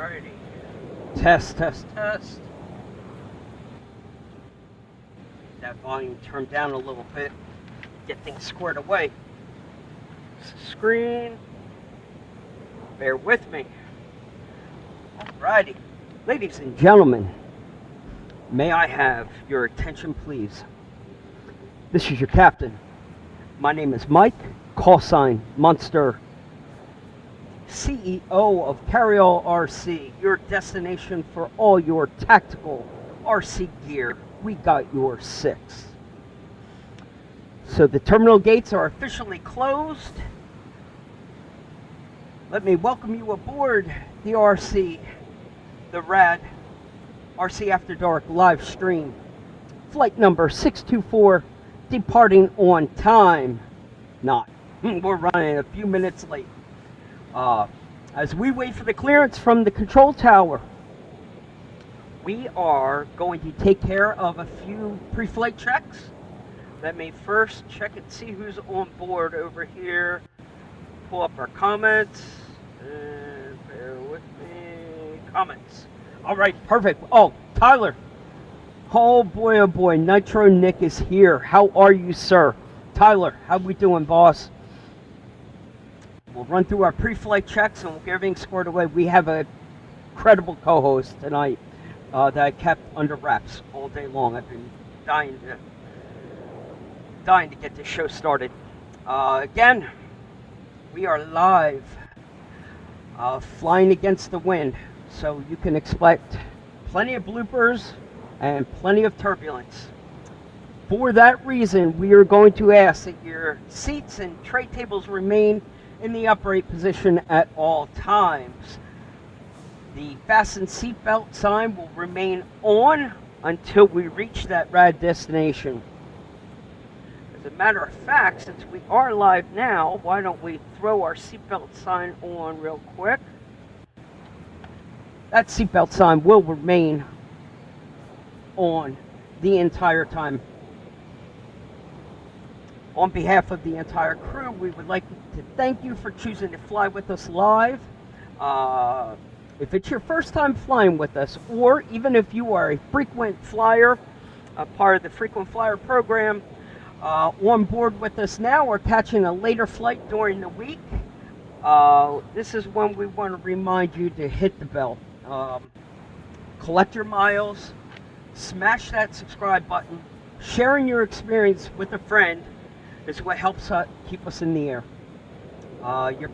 Alrighty. Test, test, test. That volume turned down a little bit. Get things squared away. Screen. Bear with me. Alrighty. Ladies and gentlemen, may I have your attention, please? This is your captain. My name is Mike, call sign Monster, CEO of Carryall RC, your destination for all your tactical RC gear. We got your six. So the terminal gates are officially closed. Let me welcome you aboard the RC, the rad RC After Dark live stream. Flight number 624, departing on time. Not. We're running a few minutes late. As we wait for the clearance from the control tower, we are going to take care of a few pre-flight checks. Let me first check and see who's on board over here. Pull up our comments. And bear with me. Comments. All right, perfect. Oh, Tyler. Oh boy, Nitro Nick is here. How are you, sir? Tyler, how we doing, boss? We'll run through our pre-flight checks and we'll get everything squared away. We have a credible co-host tonight that I kept under wraps all day long. I've been dying to get this show started. Again, we are live, flying against the wind, so you can expect plenty of bloopers and plenty of turbulence. For that reason, we are going to ask that your seats and tray tables remain in the upright position at all times. The fasten seatbelt sign will remain on until we reach that rad destination. As a matter of fact, since we are live now, why don't we throw our seatbelt sign on real quick? That seatbelt sign will remain on the entire time. On behalf of the entire crew, we would like to thank you for choosing to fly with us live. If it's your first time flying with us, or even if you are a frequent flyer, a part of the frequent flyer program, on board with us now or catching a later flight during the week, this is when we want to remind you to hit the bell. Collect your miles, smash that subscribe button. Sharing your experience with a friend is what helps keep us in the air. Your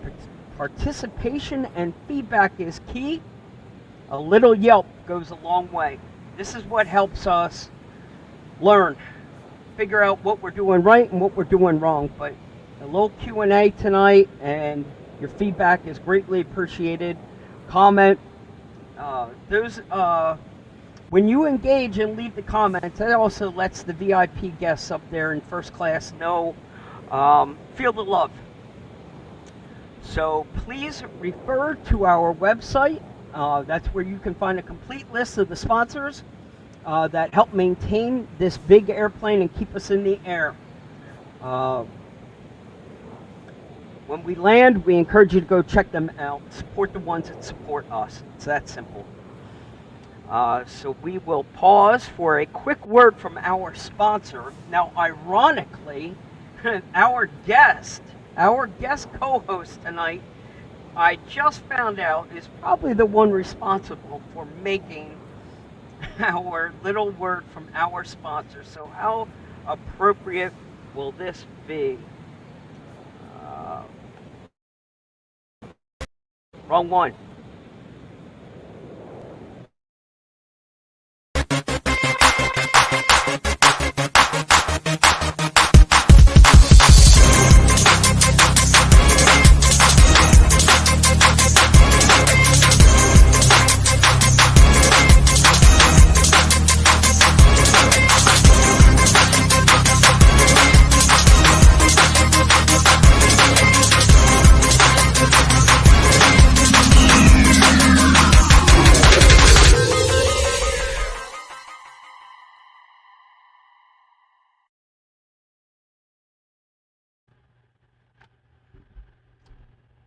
participation and feedback is key. A little yelp goes a long way. This is what helps us learn, figure out what we're doing right and what we're doing wrong. But a little Q&A tonight, and your feedback is greatly appreciated. Comment. When you engage and leave the comments, that also lets the VIP guests up there in first class know, feel the love. So please refer to our website. That's where you can find a complete list of the sponsors that help maintain this big airplane and keep us in the air. When we land, we encourage you to go check them out. Support the ones that support us. It's that simple. So we will pause for a quick word from our sponsor. Now, ironically, our guest co-host tonight, I just found out, is probably the one responsible for making our little word from our sponsor. So how appropriate will this be? Wrong one.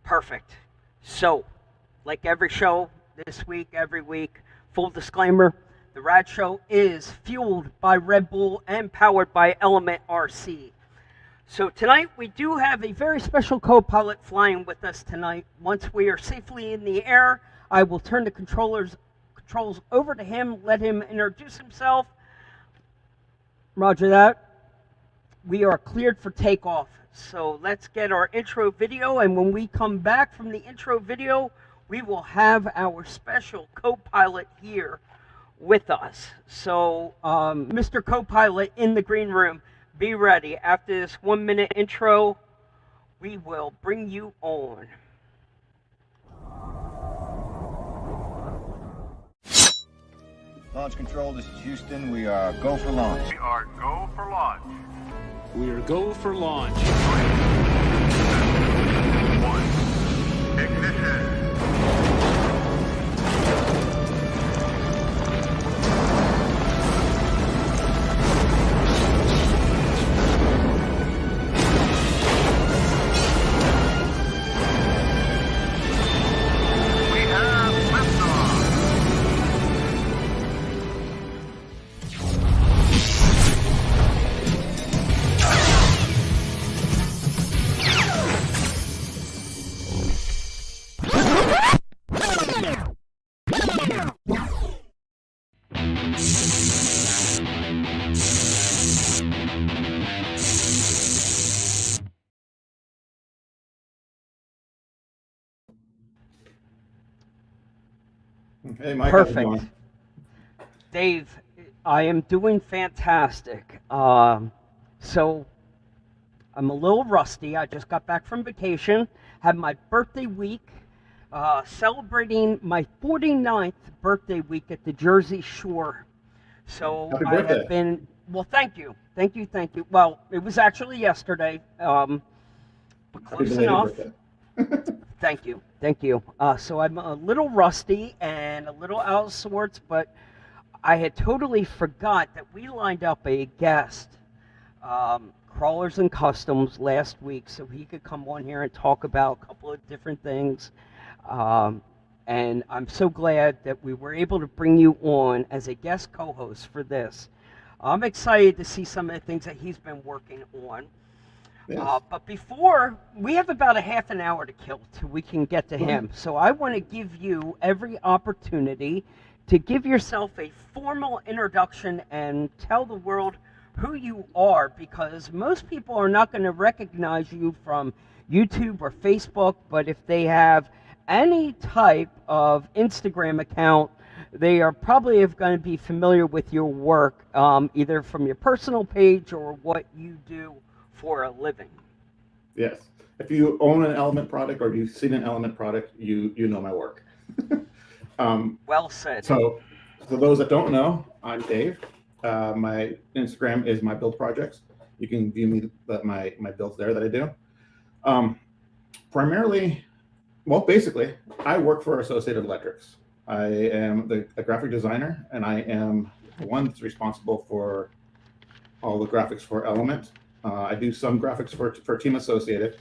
Perfect. So, like every show, this week, every week. Full disclaimer, the Rad Show is fueled by Red Bull and powered by Element RC. So tonight we do have a very special co-pilot flying with us tonight. Once we are safely in the air, I will turn the controls over to him, let him introduce himself. Roger that. We are cleared for takeoff. So let's get our intro video, and when we come back from the intro video, we will have our special co-pilot here with us. So, Mr. Co-pilot in the green room, be ready. After this 1 minute intro, we will bring you on. Launch control, this is Houston. We are go for launch. We are go for launch. We are go for launch. 3, 2, 1. Ignition. We have liftoff. Hey, Mike. how's it Perfect. going? Dave, I am doing fantastic. So I'm a little rusty. I just got back from vacation, had my birthday week, celebrating my 49th birthday week at the Jersey Shore. So Happy I birthday. have been, well, thank you. Thank you. Well, it was actually yesterday, but Happy close belated enough. birthday. Thank you. So I'm a little rusty and a little out of sorts, but I had totally forgot that we lined up a guest, Crawlers and Customs, last week, so he could come on here and talk about a couple of different things. And I'm so glad that we were able to bring you on as a guest co-host for this. I'm excited to see some of the things that he's been working on. Yes. But before, we have about a half an hour to kill till we can get to him. So I want to give you every opportunity to give yourself a formal introduction and tell the world who you are, because most people are not going to recognize you from YouTube or Facebook, but if they have any type of Instagram account, they are probably going to be familiar with your work, either from your personal page or what you do for a living. Yes. If you own an Element product or you've seen an Element product, you know my work. Well said. So for those that don't know, I'm Dave. My Instagram is my build projects. You can view me my builds there that I do. Primarily, well, basically, I work for Associated Electrics. I am a graphic designer, and I am the one that's responsible for all the graphics for Element. I do some graphics for Team Associated.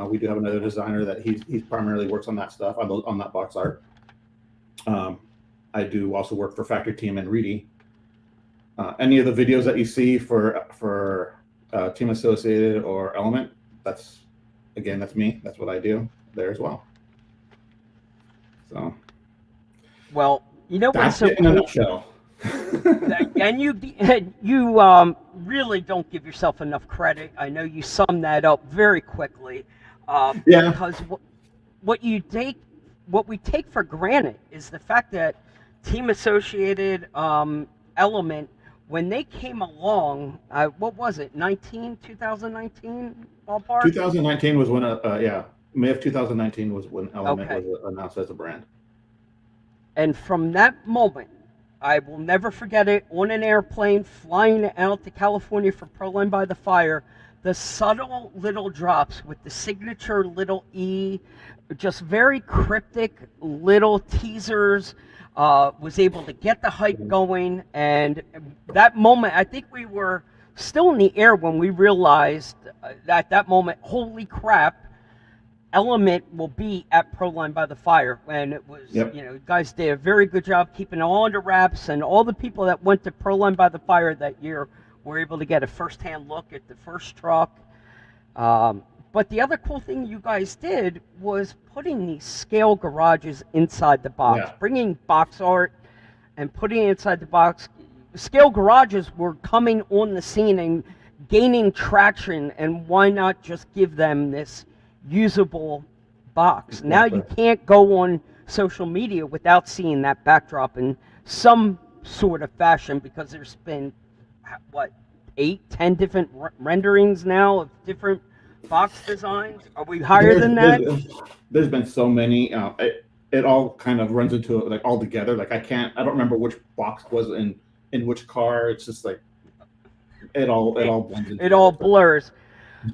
We do have another designer that he primarily works on that stuff, on that box art. I do also work for Factory Team and Reedy. Any of the videos that you see for Team Associated or Element, that's me. That's what I do there as well. So, well, you know what's that's so it in a cool? nutshell. And you really don't give yourself enough credit. I know you summed that up very quickly. Yeah. Because what we take for granted is the fact that Team Associated, Element, when they came along, what was it, 2019 ballpark? 2019 was when, May of 2019 was when Element Okay. was announced as a brand. And from that moment, I will never forget it, on an airplane flying out to California for Proline by the Fire, the subtle little drops with the signature little E, just very cryptic little teasers, was able to get the hype going. And that moment, I think we were still in the air when we realized at that moment, holy crap, element will be at Proline by the Fire, and it was, Yep. you guys did a very good job keeping it all under wraps, and all the people that went to Proline by the Fire that year were able to get a first-hand look at the first truck. But the other cool thing you guys did was putting these scale garages inside the box, Yeah. bringing box art and putting it inside the box. Scale garages were coming on the scene and gaining traction, and why not just give them this usable box? Exactly. Now you can't go on social media without seeing that backdrop in some sort of fashion, because there's been, what, 8-10 different renderings now of different box designs? Are we higher than that? There's been so many. It all kind of runs into it, like all together. Like I don't remember which box was in which car. It's just like it all blends into It all blurs.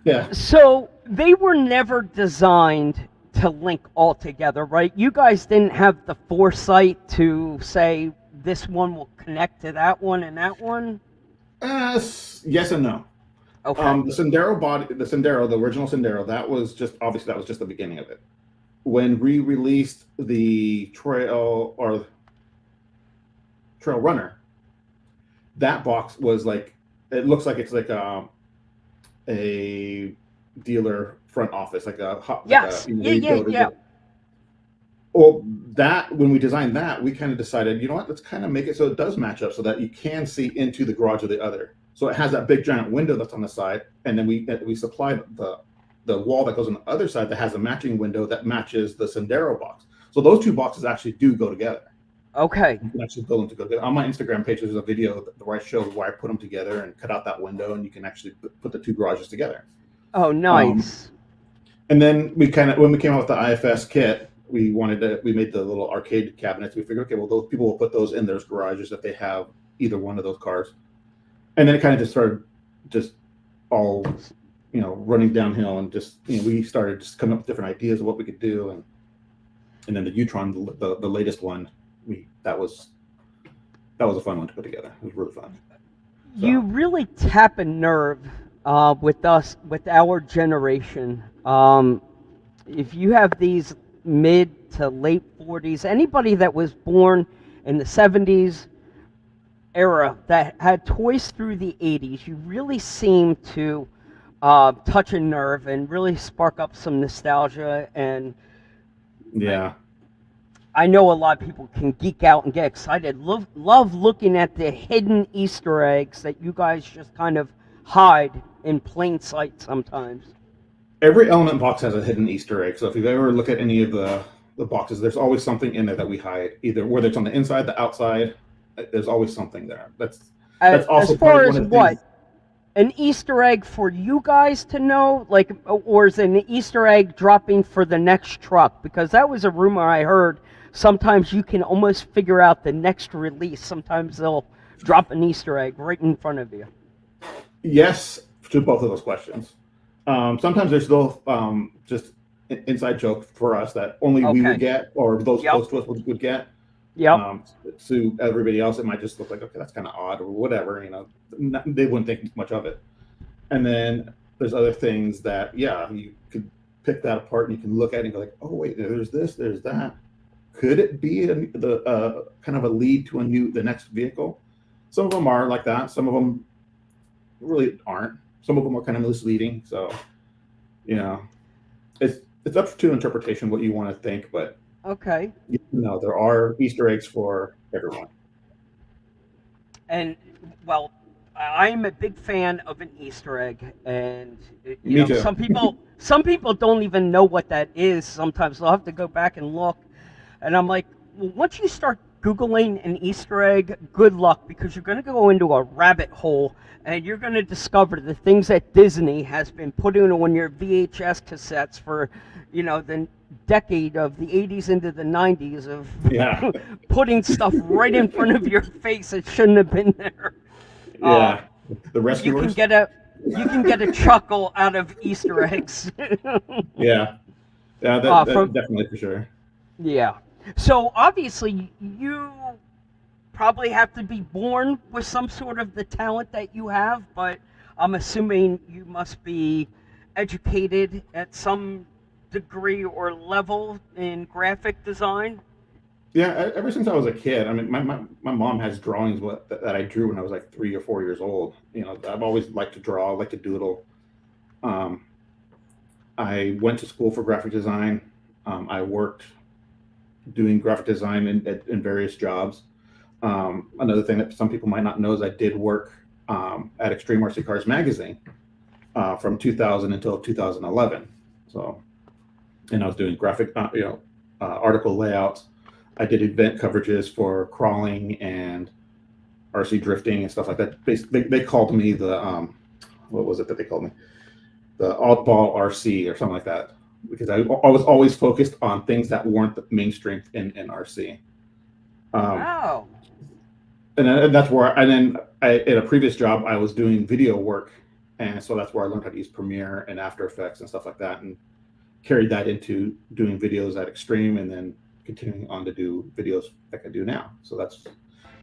Yeah. So they were never designed to link all together, right? You guys didn't have the foresight to say this one will connect to that one and that one? Yes and no. Okay. The Sendero, the original Sendero, that was just the beginning of it. When we released the Trail Runner, that box was like, it looks like it's like a dealer front office, like a Yes. Yeah. Well, that when we designed that, we kind of decided, you know what, let's kind of make it so it does match up, so that you can see into the garage of the other. So it has that big giant window that's on the side, and then we supplied the wall that goes on the other side that has a matching window that matches the Sendero box. So those two boxes actually do go together. Okay. You can actually build them to go together. On my Instagram page, there's a video where I show where I put them together and cut out that window, and you can actually put the two garages together. Oh, nice. And then when we came out with the IFS kit, we made the little arcade cabinets. We figured, okay, well, those people will put those in their garages if they have either one of those cars. And then it kind of just started all, running downhill, and we started just coming up with different ideas of what we could do. And then the U-Tron, the latest one, that was a fun one to put together. It was really fun. So. You really tap a nerve with our generation. If you have these mid to late 40s, anybody that was born in the 70s era that had toys through the 80s, you really seem to touch a nerve and really spark up some nostalgia. And yeah, I know a lot of people can geek out and get excited. Love looking at the hidden Easter eggs that you guys just kind of hide in plain sight sometimes. Every element box has a hidden Easter egg. So if you've ever looked at any of the boxes, there's always something in there that we hide, either whether it's on the inside, the outside. There's always something there. That's also as far as what things. An Easter egg for you guys to know, like, or is an Easter egg dropping for the next truck? Because that was a rumor I heard. Sometimes you can almost figure out the next release. Sometimes they'll drop an Easter egg right in front of you. Yes to both of those questions. Sometimes there's still just an inside joke for us that only we would get, or those close to us would get. Yep. To everybody else, it might just look like, okay, that's kind of odd or whatever. They wouldn't think much of it. And then there's other things that, you could pick that apart and you can look at it and go like, oh wait, there's this, there's that. Could it be the kind of a lead to the next vehicle? Some of them are like that. Some of them really aren't. Some of them are kind of misleading. So, it's up to interpretation what you want to think, but okay. There are Easter eggs for everyone. And well, I'm a big fan of an Easter egg, and Me too. some people don't even know what that is. Sometimes they'll have to go back and look, and I'm like, well, once you start Googling an Easter egg, good luck, because you're going to go into a rabbit hole, and you're going to discover the things that Disney has been putting on your VHS cassettes for, the decade of the 80s into the 90s of putting stuff right in front of your face that shouldn't have been there. Yeah, the rescuers. You can get a chuckle out of Easter eggs. Yeah, definitely for sure. Yeah. So obviously you probably have to be born with some sort of the talent that you have, but I'm assuming you must be educated at some degree or level in graphic design? Yeah, ever since I was a kid. I mean, my mom has drawings that I drew when I was like 3 or 4 years old. You know, I've always liked to draw, like to doodle. Um, I went to school for graphic design. I worked doing graphic design in various jobs. Another thing that some people might not know is I did work at Extreme RC Cars magazine from 2000 until 2011. So, and I was doing graphic, article layouts. I did event coverages for crawling and RC drifting and stuff like that. Basically, they called me the what was it that they called me? The oddball RC or something like that, because I was always focused on things that weren't the mainstream in RC. Wow. And that's where, and then in a previous job, I was doing video work. And so that's where I learned how to use Premiere and After Effects and stuff like that, and carried that into doing videos at Extreme, and then continuing on to do videos like I do now. So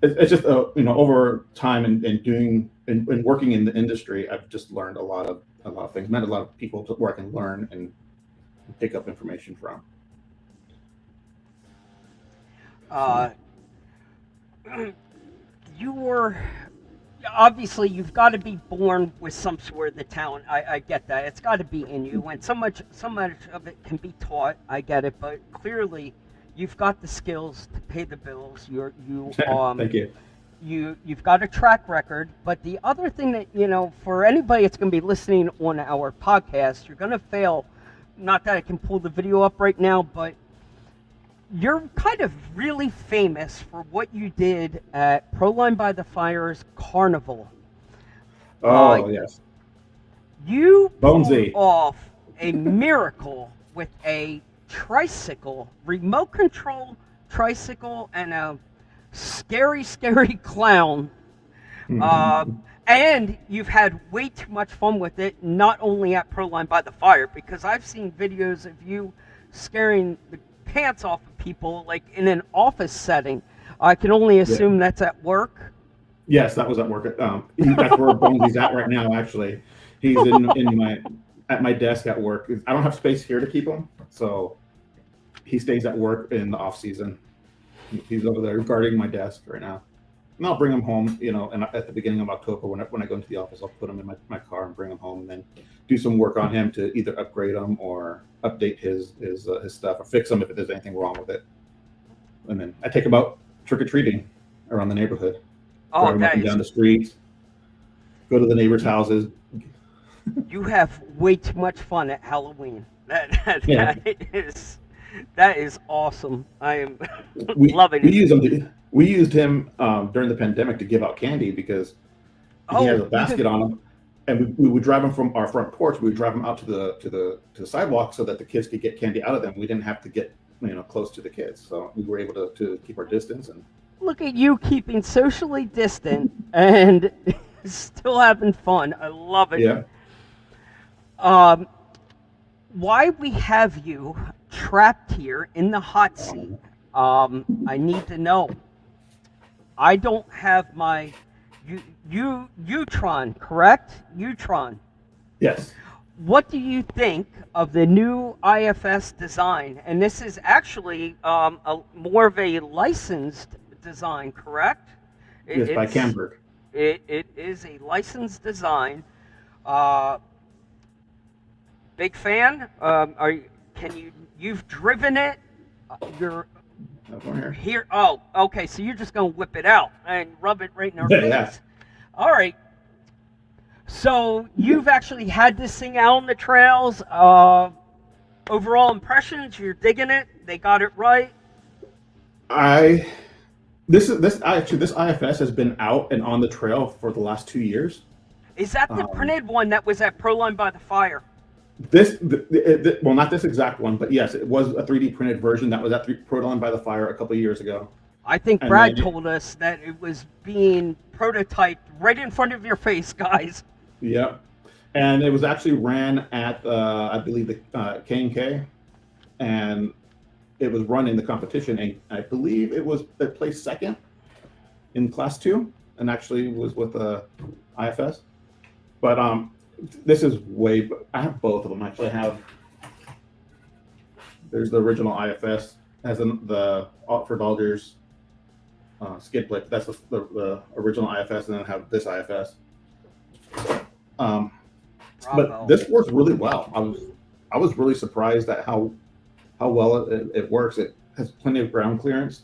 it's just over time and doing and working in the industry, I've just learned a lot of things, met a lot of people where I can learn and pick up information from. You were obviously, you've got to be born with some sort of the talent. I get that. It's got to be in you, and so much of it can be taught. I get it, but clearly, you've got the skills to pay the bills. Thank you. You've got a track record. But the other thing that for anybody that's going to be listening on our podcast, you're going to fail. Not that I can pull the video up right now, but you're kind of really famous for what you did at Proline by the Fire's Carnival. Oh, yes. You pulled Bonesy. off a miracle with a tricycle, remote control tricycle, and a scary, scary clown. And you've had way too much fun with it, not only at Proline by the Fire, because I've seen videos of you scaring the pants off of people, like in an office setting. I can only assume that's at work. Yes, that was at work. That's where Bonesy's at right now. Actually, he's at my desk at work. I don't have space here to keep him, so he stays at work in the off season. He's over there guarding my desk right now, and I'll bring him home. And at the beginning of October, when I go into the office, I'll put him in my car and bring him home, and then do some work on him to either upgrade him or update his stuff, or fix him if there's anything wrong with it. And then I take him out trick-or-treating around the neighborhood. Drive him up and down the streets, go to the neighbors' houses. You have way too much fun at Halloween. That is awesome. I am loving it. We used him during the pandemic to give out candy because he has a basket on him. And we would drive them from our front porch. We would drive them out to the sidewalk so that the kids could get candy out of them. We didn't have to get close to the kids, so we were able to keep our distance. And look at you keeping socially distant and still having fun. I love it. Yeah. Why we have you trapped here in the hot seat? I need to know. I don't have my. Utron, correct? Utron. Yes. What do you think of the new IFS design? And this is actually more of a licensed design, correct? Yes, by Camberg. It is a licensed design. Big fan. You've driven it? You're here. Oh, okay. So you're just gonna whip it out and rub it right in our face. Yeah. All right. So you've actually had this thing out on the trails. Overall impressions? You're digging it? They got it right? This IFS has been out and on the trail for the last 2 years. Is that the printed one that was at Proline by the Fire? Well, not this exact one, but yes, it was a 3D printed version that was at Proline by the Fire a couple of years ago. I think Brad told us that it was being prototyped right in front of your face, guys. Yeah, and it was actually ran at I believe the K&K, and it was run in the competition, and I believe it placed second in Class 2, and actually was with IFS. But this is I have both of them. Actually, I have There's the original IFS, as in the Otford Alder's skid plate. That's the original IFS, and then I have this IFS. Um, Bravo. but this works really well. I was really surprised at how well it works. It has plenty of ground clearance.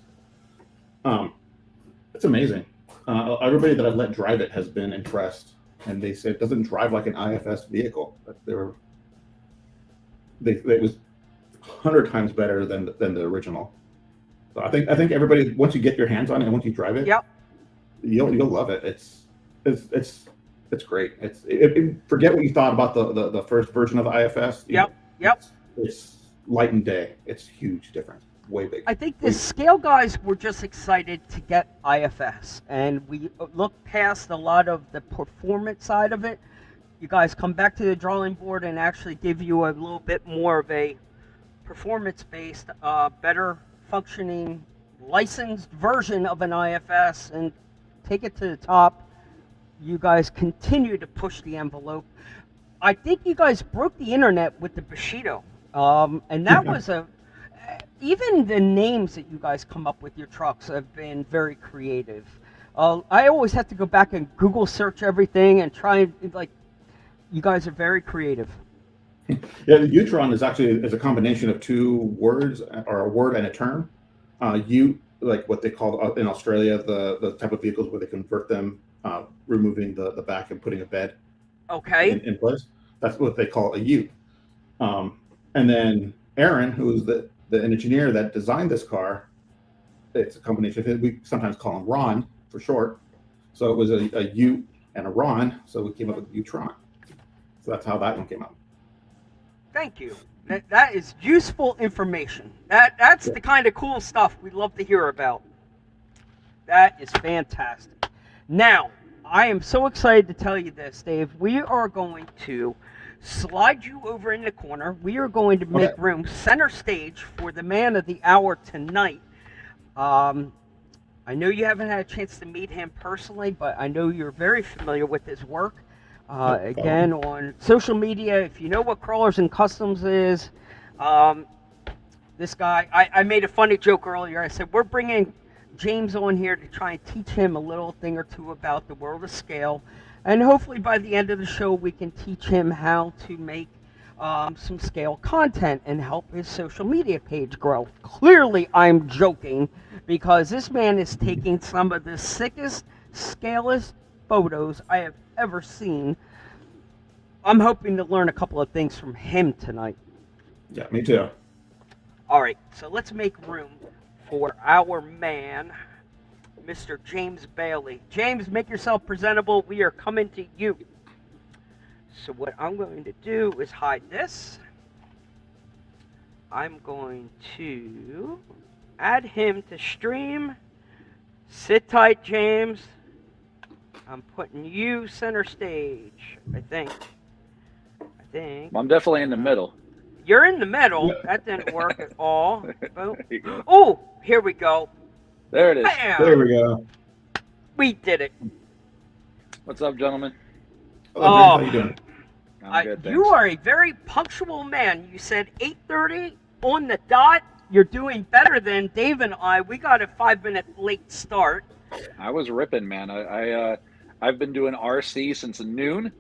It's amazing. Everybody that I've let drive it has been impressed, and they say it doesn't drive like an IFS vehicle. It was 100 times better than the original. So I think everybody, once you get your hands on it and once you drive it, Yep. you'll love it. It's great. Forget what you thought about the first version of the IFS. Yep. It's light and day. It's huge difference. Way big. I think the scale guys were just excited to get IFS, and we looked past a lot of the performance side of it. You guys come back to the drawing board and actually give you a little bit more of a performance-based, better functioning, licensed version of an IFS and take it to the top. You guys continue to push the envelope. I think you guys broke the internet with the Bushido, and that was even the names that you guys come up with your trucks have been very creative. I always have to go back and Google search everything and try and, like, you guys are very creative. Yeah, the U-Tron is a combination of two words, or a word and a term. Like what they call in Australia, the type of vehicles where they convert them, removing the back and putting a bed in place. That's what they call a U. And then Aaron, who's the engineer that designed this car, it's a combination. We sometimes call him Ron for short. So it was a U and a Ron, so we came up with U-Tron. So that's how that one came out. Thank you. That is useful information. That's the kind of cool stuff we love to hear about. That is fantastic. Now, I am so excited to tell you this, Dave. We are going to slide you over in the corner. We are going to make room center stage for the man of the hour tonight. I know you haven't had a chance to meet him personally, but I know you're very familiar with his work. Again, on social media, if you know what Crawlers and Customs is, this guy, I made a funny joke earlier. I said, we're bringing James on here to try and teach him a little thing or two about the world of scale. And hopefully by the end of the show, we can teach him how to make some scale content and help his social media page grow. Clearly, I'm joking, because this man is taking some of the sickest, scaleless photos I have ever seen. I'm hoping to learn a couple of things from him tonight. Yeah, me too. All right, so let's make room for our man, Mr. James Bailey. James, make yourself presentable. We are coming to you. So what I'm going to do is hide this. I'm going to add him to stream. Sit tight, James. I'm putting you center stage, I think. I'm definitely in the middle. You're in the middle. That didn't work at all. Oh, here we go. There it is. Bam! There we go. We did it. What's up, gentlemen? Hello, James, how you doing? I'm good, You thanks. are a very punctual man. You said 8:30 on the dot. You're doing better than Dave and I. We got a 5-minute late start. I was ripping, man. I've been doing RC since noon.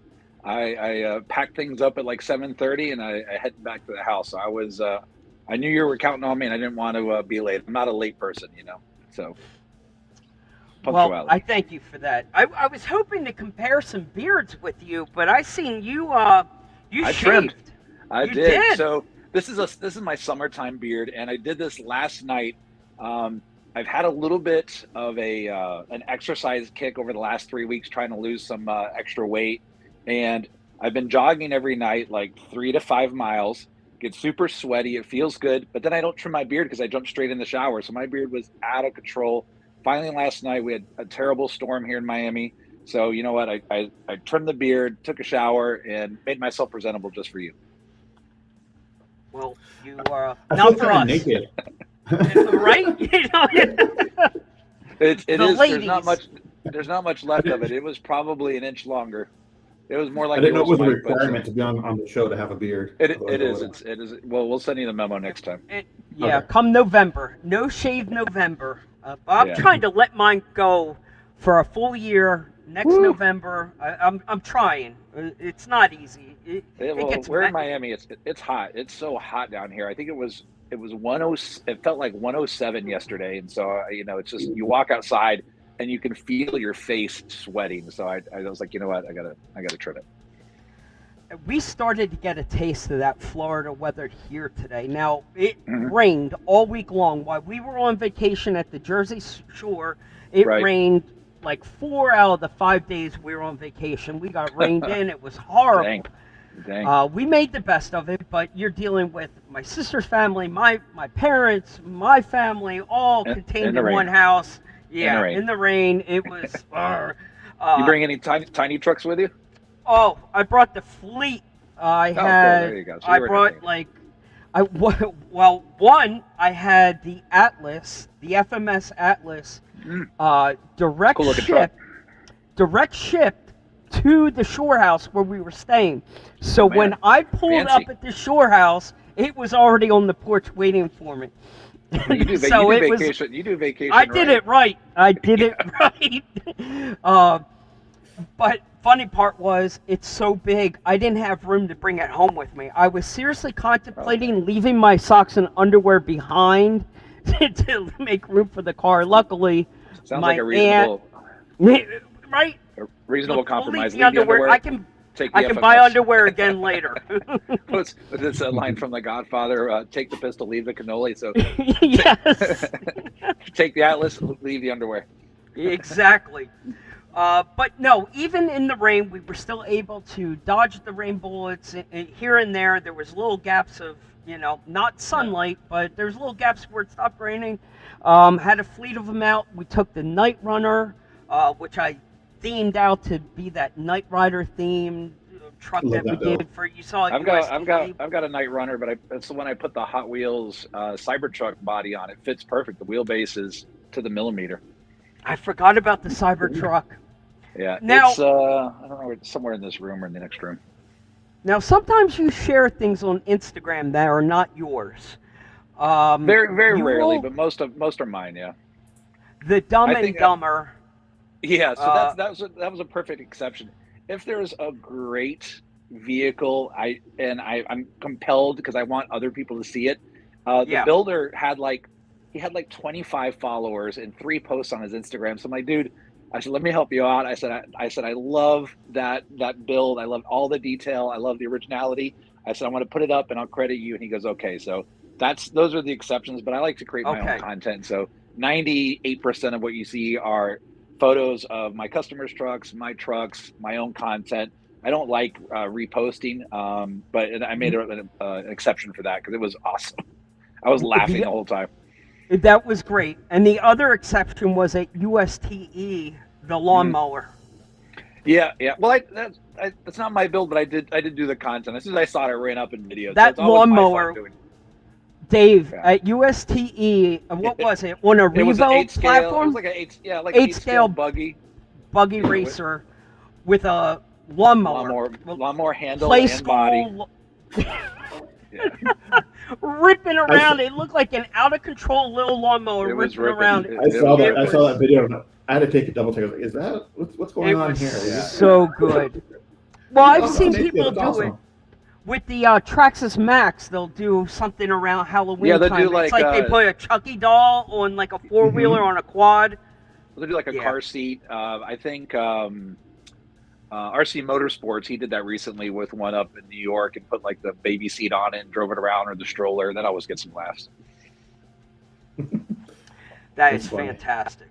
I packed things up at like 7:30, and I headed back to the house. So I knew you were counting on me, and I didn't want to be late. I'm not a late person, So punctuality. Well, I thank you for that. I was hoping to compare some beards with you, but I seen you you I shaved. trimmed. I You did. So this is my summertime beard, and I did this last night. I've had a little bit of an exercise kick over the last 3 weeks, trying to lose some extra weight, and I've been jogging every night, like 3 to 5 miles. Get super sweaty. It feels good, but then I don't trim my beard because I jump straight in the shower. So my beard was out of control. Finally, last night we had a terrible storm here in Miami. So you know what? I trimmed the beard, took a shower, and made myself presentable just for you. Well, you are I not feel for kinda us, naked. right? It The is. ladies. There's not much left of it. It was probably an inch longer. It was more like I didn't know it Will was a Smith, but, requirement to be on the show to have a beard. It Otherwise I is. would've. It is. Well, we'll send you the memo next time. Yeah, Okay. come November. No shave November. I'm Yeah. trying to let mine go for a full year next November. I'm trying. It's not easy. It Well, gets we're in Miami. It's hot. It's so hot down here. I think it was 10. It felt like 107 yesterday, and so it's just you walk outside and you can feel your face sweating. So I was like, you know what, I gotta trim it. We started to get a taste of that Florida weather here today. Now, it Mhm. rained all week long. While we were on vacation at the Jersey Shore, it Right. rained like 4 out of the 5 days we were on vacation. We got rained in. It was horrible. Dang. We made the best of it, but you're dealing with my sister's family, my parents, my family, all contained in the in rain. one house. Yeah, rain. in the rain. It was. You bring any tiny trucks with you? Oh, I brought the fleet. I cool. had. There you go. So I you were brought entertained. one. I had the Atlas, the FMS Atlas, direct Cool looking truck. shipped to the shore house where we were staying. So Man, when I pulled fancy. up at the shore house, it was already on the porch waiting for me. You do vacation. You do vacation. I did it right. I did it right. But funny part was, it's so big, I didn't have room to bring it home with me. I was seriously contemplating leaving my socks and underwear behind to make room for the car. Luckily, Sounds my like a reasonable, right? compromise. The Leave the underwear. I take the can buy FMS. underwear again later. It's a line from The Godfather. Take the pistol, leave the cannoli. So Yes, take the Atlas, leave the underwear. exactly. But no, even in the rain, we were still able to dodge the rain bullets. And here and there, there was little gaps of, not sunlight, but there's little gaps where it stopped raining. Had a fleet of them out. We took the Night Runner, which I themed out to be that Knight Rider themed truck Love that we that build. did for you saw. I've got a Night Runner, but it's the one I put the Hot Wheels Cybertruck body on. It fits perfect. The wheelbase is to the millimeter. I forgot about the Cybertruck. Yeah. Now- it's I don't know, it's somewhere in this room or in the next room. Now, sometimes you share things on Instagram that are not yours. Very you rarely, will- but most are mine. Yeah. The Dumb I and think, Dumber. Yeah. So that was a perfect exception. If there's a great vehicle, I'm compelled because I want other people to see it. The builder had like 25 followers and 3 posts on his Instagram. So I'm like, dude, I said, let me help you out. I said, I love that build. I love all the detail. I love the originality. I said, I want to put it up and I'll credit you. And he goes, okay. So those are the exceptions, but I like to create my own content. So 98% of what you see are photos of my customers' trucks, my trucks, my own content. I don't like reposting, but I made an exception for that because it was awesome. I was laughing the whole time. That was great. And the other exception was at USTE, the lawnmower. Yeah. Well, that's not my build, but I did do the content. As soon as I saw it, I ran up in videos. That so it's always my fun lawnmower, doing it. Dave, at USTE, what was it? On a It was an Revo 8-scale. platform? It was like an 8-scale buggy racer with a lawnmower handle play and school body. ripping around. It looked like an out of control little lawnmower It was ripping around. I saw that video. I had to take a double take. I was like, is that what's going on was here? so good. Well, I've seen people That's do awesome. it with the Traxxas Max. They'll do something around Halloween Yeah, they'll time. do It's like they put a Chucky doll on like a 4-wheeler on a quad. They'll do like a car seat. I think RC Motorsports, he did that recently with one up in New York and put like the baby seat on it and drove it around, or the stroller. That always gets some laughs. That is funny. fantastic.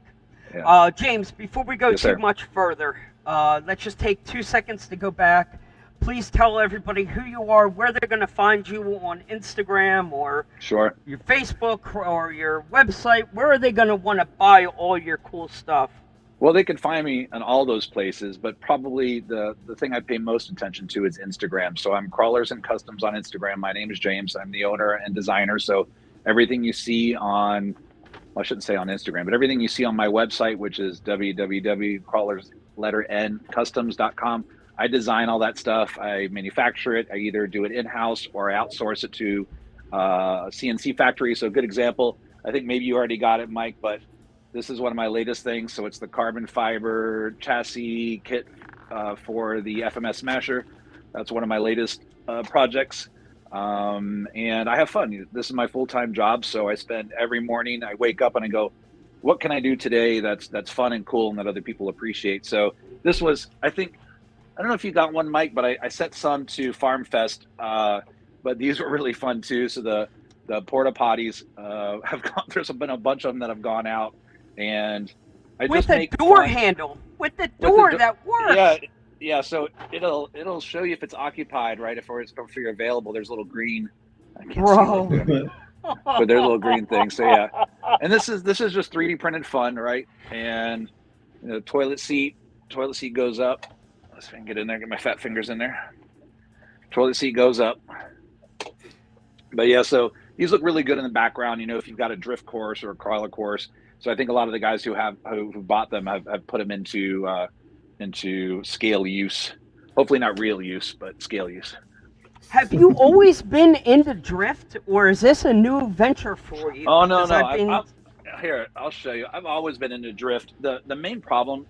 Yeah. James, before we go Yes, too sir. much further, let's just take 2 seconds to go back. Please tell everybody who you are, where they're going to find you on Instagram or Sure. your Facebook or your website. Where are they going to want to buy all your cool stuff? Well, they can find me in all those places, but probably the thing I pay most attention to is Instagram. So I'm Crawlers and Customs on Instagram. My name is James. I'm the owner and designer. So everything you see on, well, I shouldn't say on Instagram, but everything you see on my website, which is www.crawlerscustoms.com, I design all that stuff. I manufacture it. I either do it in-house or I outsource it to a CNC factory. So a good example, I think maybe you already got it, Mike, but this is one of my latest things. So it's the carbon fiber chassis kit for the FMS Smasher. That's one of my latest projects. And I have fun. This is my full-time job. So I spend every morning, I wake up and I go, what can I do today that's fun and cool and that other people appreciate? So this was, I think, I don't know if you got one, Mike, but I sent some to Farm Fest, but these were really fun too. So the porta potties have gone. There's been a bunch of them that have gone out, and I with just a make door fun. handle, with the door that works. Yeah, yeah. So it'll show you if it's occupied, right? If you're available, there's a little green. I can't Bro. see it, but there's a little green thing. So yeah, and this is just 3D printed fun, right? And toilet seat goes up. Let's see if I can get in there, get my fat fingers in there. Toilet seat goes up. But yeah, so these look really good in the background, if you've got a drift course or a crawler course. So I think a lot of the guys who bought them have put them into scale use. Hopefully not real use, but scale use. Have you always been into drift, or is this a new venture for you? Oh, no. Here, I'll show you. I've always been into drift. The main problem,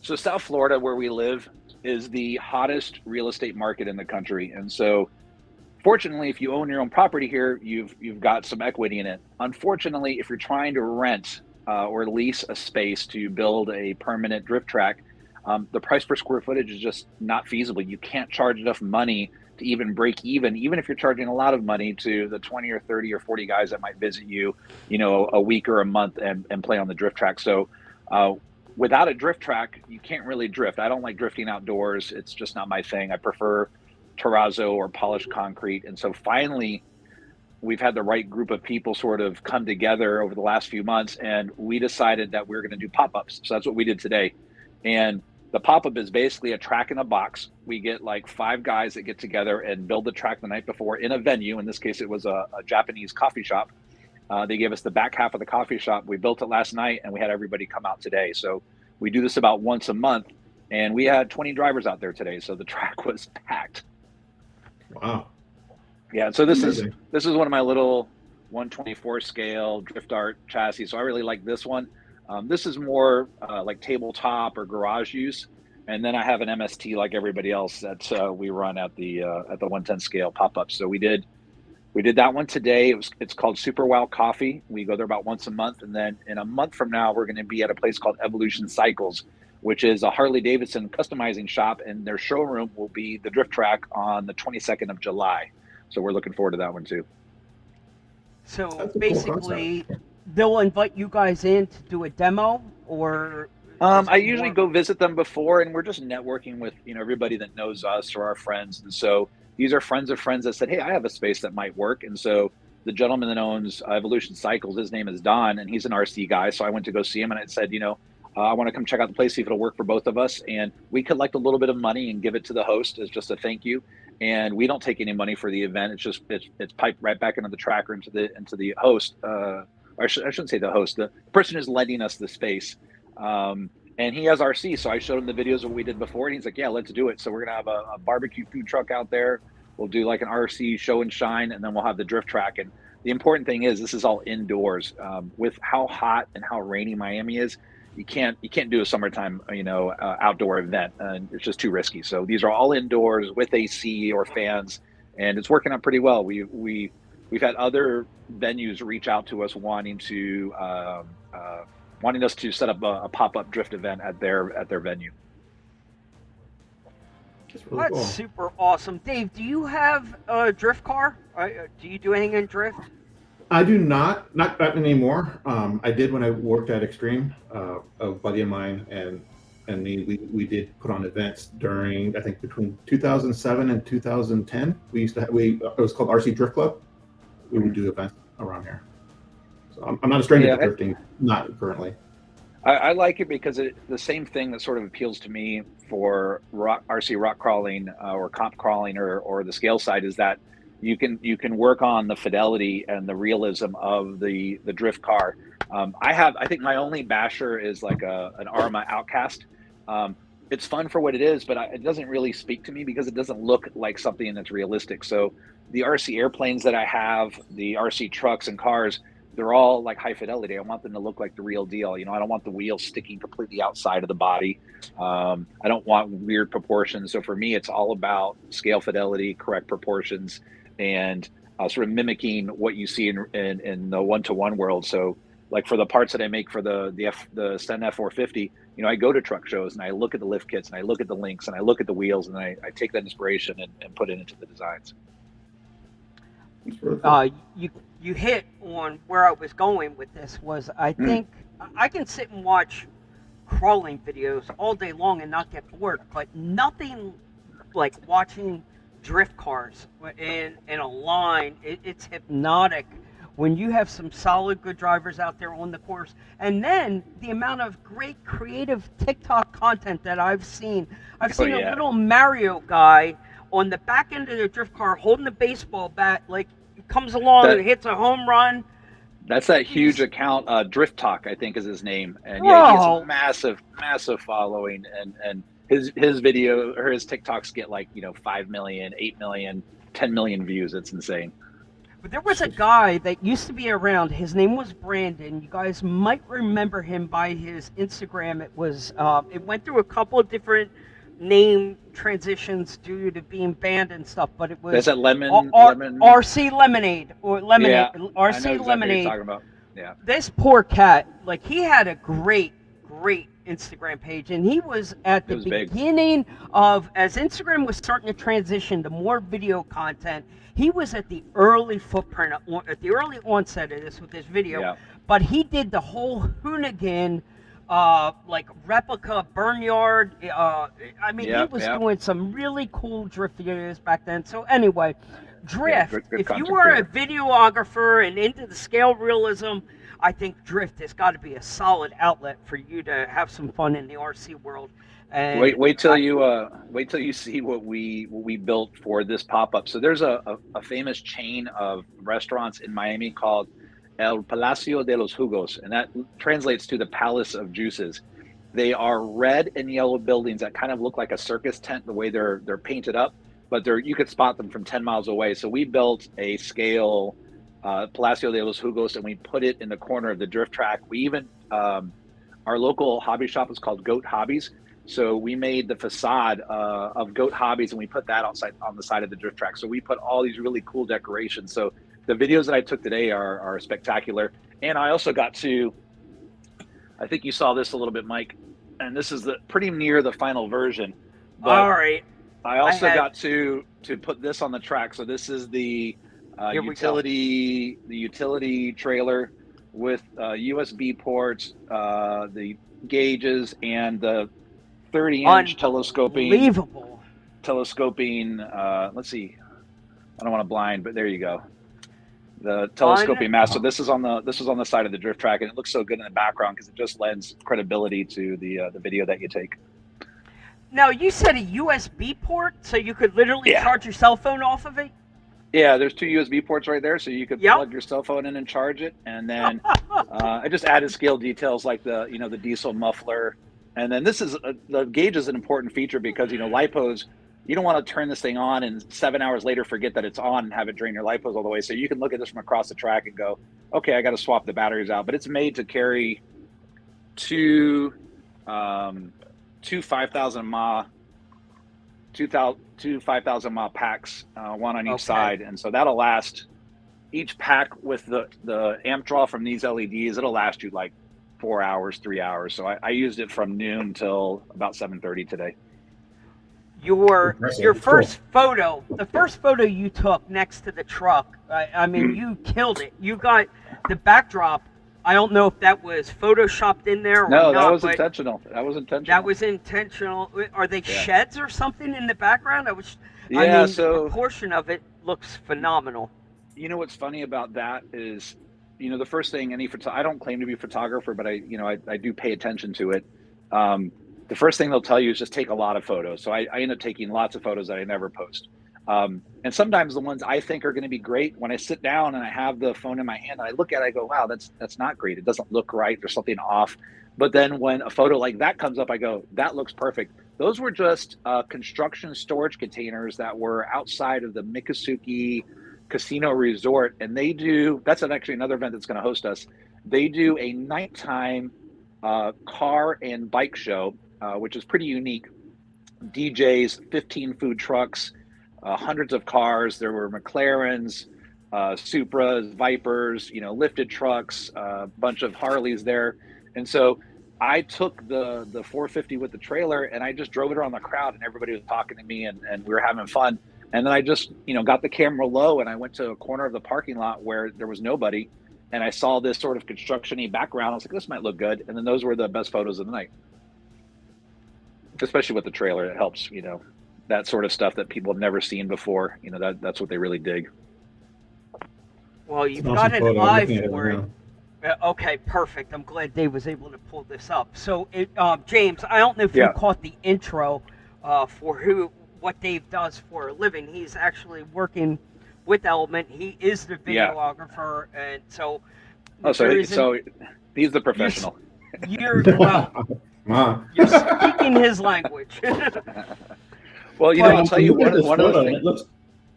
so South Florida, where we live, is the hottest real estate market in the country. And so fortunately, if you own your own property here, you've got some equity in it. Unfortunately, if you're trying to rent or lease a space to build a permanent drift track, the price per square footage is just not feasible. You can't charge enough money to even break even if you're charging a lot of money to the 20 or 30 or 40 guys that might visit you, a week or a month and play on the drift track. So without a drift track, you can't really drift. I don't like drifting outdoors. It's just not my thing. I prefer terrazzo or polished concrete. And so finally, we've had the right group of people sort of come together over the last few months, and we decided that we're going to do pop-ups. So that's what we did today. And the pop-up is basically a track in a box. We get like 5 guys that get together and build the track the night before in a venue. In this case, it was a Japanese coffee shop. They gave us the back half of the coffee shop. We built it last night, and we had everybody come out today. So we do this about once a month, and we had 20 drivers out there today. So the track was packed. Wow. Yeah. So this is one of my little 124 scale drift art chassis. So I really like this one. This is more like tabletop or garage use. And then I have an MST like everybody else that we run at the 110 scale pop-up. So we did that one today. It's called Super Wow Coffee. We go there about once a month. And then in a month from now, we're going to be at a place called Evolution Cycles, which is a Harley Davidson customizing shop. And their showroom will be the drift track on the 22nd of July. So we're looking forward to that one too. So That's a cool basically, they'll invite you guys in to do a demo, or I usually go visit them before, and we're just networking with everybody that knows us or our friends. And so these are friends of friends that said, hey, I have a space that might work. And so the gentleman that owns Evolution Cycles, his name is Don, and he's an RC guy. So I went to go see him, and I said, I want to come check out the place, see if it'll work for both of us. And we collect a little bit of money and give it to the host as just a thank you. And we don't take any money for the event. It's just it's piped right back into the tracker, into the host. I shouldn't say the host, the person who's lending us the space. And he has RC. So I showed him the videos of what we did before, and he's like, yeah, let's do it. So we're going to have a barbecue food truck out there. We'll do like an RC show and shine, and then we'll have the drift track. And the important thing is this is all indoors. With how hot and how rainy Miami is, you can't do a summertime, outdoor event. It's just too risky. So these are all indoors with AC or fans, and it's working out pretty well. We've had other venues reach out to us wanting us to set up a pop-up drift event at their venue. That's really That's cool. super awesome. Dave, do you have a drift car? Do you do anything in drift? I do not anymore. I did when I worked at Extreme. A buddy of mine and me, we did put on events during, I think, between 2007 and 2010. It was called RC Drift Club. We would do events around here. So I'm not a stranger to drifting, not currently. I like it because the same thing that sort of appeals to me for RC rock crawling or comp crawling or the scale side is that you can work on the fidelity and the realism of the drift car. I think my only basher is like an Arma Outcast. it's fun for what it is, but it doesn't really speak to me because it doesn't look like something that's realistic. So the RC airplanes that I have, the RC trucks and cars, they're all like high fidelity. I want them to look like the real deal. You know, I don't want the wheels sticking completely outside of the body. I don't want weird proportions. So for me, it's all about scale fidelity, correct proportions, and sort of mimicking what you see in the one-to-one world. So like for the parts that I make for the Sten F450, you know, I go to truck shows and I look at the lift kits and I look at the links and I look at the wheels and I take that inspiration and put it into the designs. You hit on where I was going with this. Was I think I can sit and watch crawling videos all day long and not get bored, but nothing like watching drift cars in a line. It's hypnotic when you have some solid good drivers out there on the course, and then the amount of great creative TikTok content that I've seen. I've seen a little Mario guy on the back end of the drift car holding the baseball bat, like comes along and hits a home run. That's that huge account, Drift Talk, I think is his name, and yeah, he has a massive following, and his video or his TikToks get like 5 million, 8 million, 10 million views. It's insane. But there was a guy that used to be around. His name was Brandon. You guys might remember him by his Instagram. It was it went through a couple of different name transitions due to being banned and stuff, but it was that's that lemon RC Lemonade or Lemonade. Yeah, RC I know exactly Lemonade. what you're talking about. Yeah. This poor cat, like he had a great Instagram page, and he was at the beginning of, as Instagram was starting to transition to more video content, he was at the early footprint, at the early onset of this with this video, but he did the whole Hoonigan like replica Burnyard. I mean, he was doing some really cool drift videos back then. So anyway, drift. Good if you content are a creator. videographer and into the scale realism, I think drift has got to be a solid outlet for you to have some fun in the RC world. And wait till you see what we built for this pop-up. So there's a famous chain of restaurants in Miami called El Palacio de los Jugos, and that translates to the Palace of Juices. They are red and yellow buildings that kind of look like a circus tent the way they're painted up, but you could spot them from 10 miles away. So we built a scale Palacio de los Jugos, and we put it in the corner of the drift track. We even our local hobby shop is called Goat Hobbies. So we made the facade of Goat Hobbies, and we put that outside on the side of the drift track. So we put all these really cool decorations. So the videos that I took today are spectacular. And I also got to, I think you saw this a little bit, Mike, and this is pretty near the final version. But all right. I also got to put this on the track. So this is the utility trailer with USB ports, the gauges, and the 30-inch telescoping. Let's see. I don't want to blind, but there you go. The telescoping mast. So this is on the side of the drift track, and it looks so good in the background because it just lends credibility to the video that you take. Now you said a USB port, so you could literally charge your cell phone off of it. Yeah, there's 2 USB ports right there, so you could plug your cell phone in and charge it. And then I just added scale details like the diesel muffler. And then this is the gauge is an important feature because lipos. You don't want to turn this thing on and 7 hours later forget that it's on and have it drain your lipos all the way. So you can look at this from across the track and go, okay, I got to swap the batteries out. But it's made to carry two 5,000 mAh packs, one on each side, and so that'll last. Each pack with the amp draw from these LEDs, it'll last you like 4 hours, 3 hours. So I used it from noon till about 7:30 today. Your first photo, the first photo you took next to the truck, I mean, you killed it. You got the backdrop. I don't know if that was photoshopped in there or not. No, that was intentional. That was intentional. Are they sheds or something in the background? So a portion of it looks phenomenal. You know what's funny about that is, the first thing I don't claim to be a photographer, but I do pay attention to it. The first thing they'll tell you is just take a lot of photos. So I end up taking lots of photos that I never post. And sometimes the ones I think are going to be great, when I sit down and I have the phone in my hand and I look at it, I go, wow, that's not great. It doesn't look right. There's something off. But then when a photo like that comes up, I go, that looks perfect. those were just construction storage containers that were outside of the Miccosukee Casino Resort, and that's actually another event that's going to host us. They do a nighttime car and bike show, which is pretty unique. DJs, 15 food trucks, hundreds of cars. There were McLarens, Supras, Vipers, lifted trucks, a bunch of Harleys there. And so I took the 450 with the trailer and I just drove it around the crowd, and everybody was talking to me, and we were having fun. And then I just, got the camera low and I went to a corner of the parking lot where there was nobody. And I saw this sort of construction-y background. I was like, this might look good. And then those were the best photos of the night. Especially with the trailer, it helps, that sort of stuff that people have never seen before. That's what they really dig. Well, you've Awesome got an photo. I'm eye looking at it for it. now. Okay, perfect. I'm glad Dave was able to pull this up. So, James, I don't know if you Yeah. caught the intro for what Dave does for a living. He's actually working with Element. He is the videographer, and so. So he's the professional. You're Wow. you're speaking his language. Well, I'll tell you one of those things.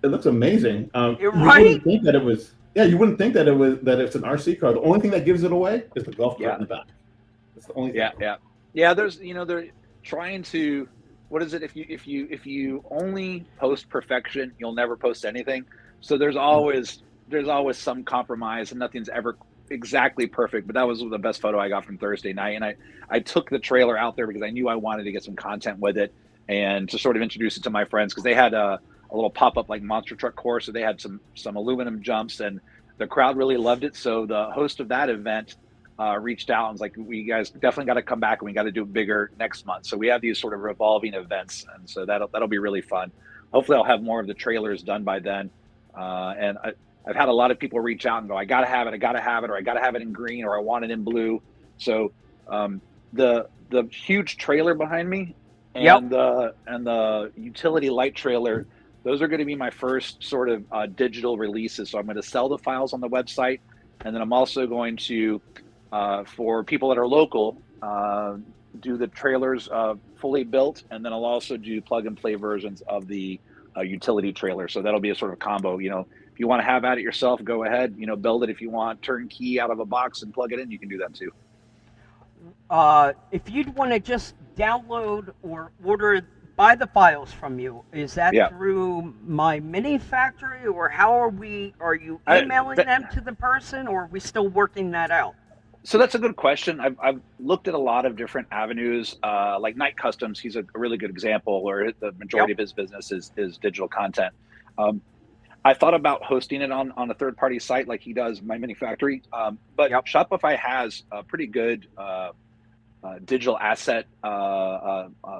It looks amazing. You Right? wouldn't think that it was. Yeah, you wouldn't think that it's an RC car. The only thing that gives it away is the golf cart in the back. That's the only thing. Yeah. There's, they're trying to. What is it? If you only post perfection, you'll never post anything. So there's always some compromise, and nothing's ever exactly perfect. But that was the best photo I got from Thursday night, and I took the trailer out there because I knew I wanted to get some content with it and to sort of introduce it to my friends, because they had a little pop-up like monster truck course, so they had some aluminum jumps, and the crowd really loved it. So the host of that event reached out and was like, "We guys definitely got to come back, and we got to do it bigger next month." So we have these sort of revolving events, and so that'll be really fun. Hopefully, I'll have more of the trailers done by then. And I've had a lot of people reach out and go, "I gotta have it, or I gotta have it in green, or I want it in blue." So the huge trailer behind me and the utility light trailer, those are going to be my first sort of digital releases. So I'm going to sell the files on the website, and then I'm also going to, for people that are local, do the trailers fully built, and then I'll also do plug and play versions of the utility trailer. So that'll be a sort of combo. If you want to have at it yourself, go ahead. Build it. If you want turnkey out of a box and plug it in, you can do that too. If you'd want to just download or buy the files from you, is that through my mini factory, or how are you emailing them to the person, or are we still working that out? So that's a good question. I've looked at a lot of different avenues, like Night Customs. He's a really good example where the majority of his business is digital content. I thought about hosting it on a third-party site like he does, My Mini Factory, but Shopify has a pretty good digital asset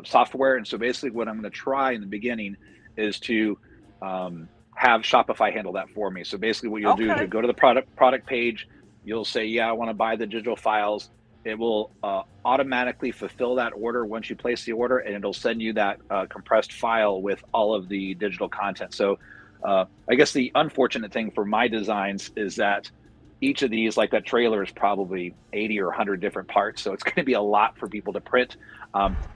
software. And so basically what I'm going to try in the beginning is to have Shopify handle that for me. So basically what you'll do is you go to the product page, you'll say, yeah, I want to buy the digital files. It will automatically fulfill that order once you place the order, and it'll send you that compressed file with all of the digital content. So I guess the unfortunate thing for my designs is that each of these, like that trailer, is probably 80 or 100 different parts. So it's going to be a lot for people to print.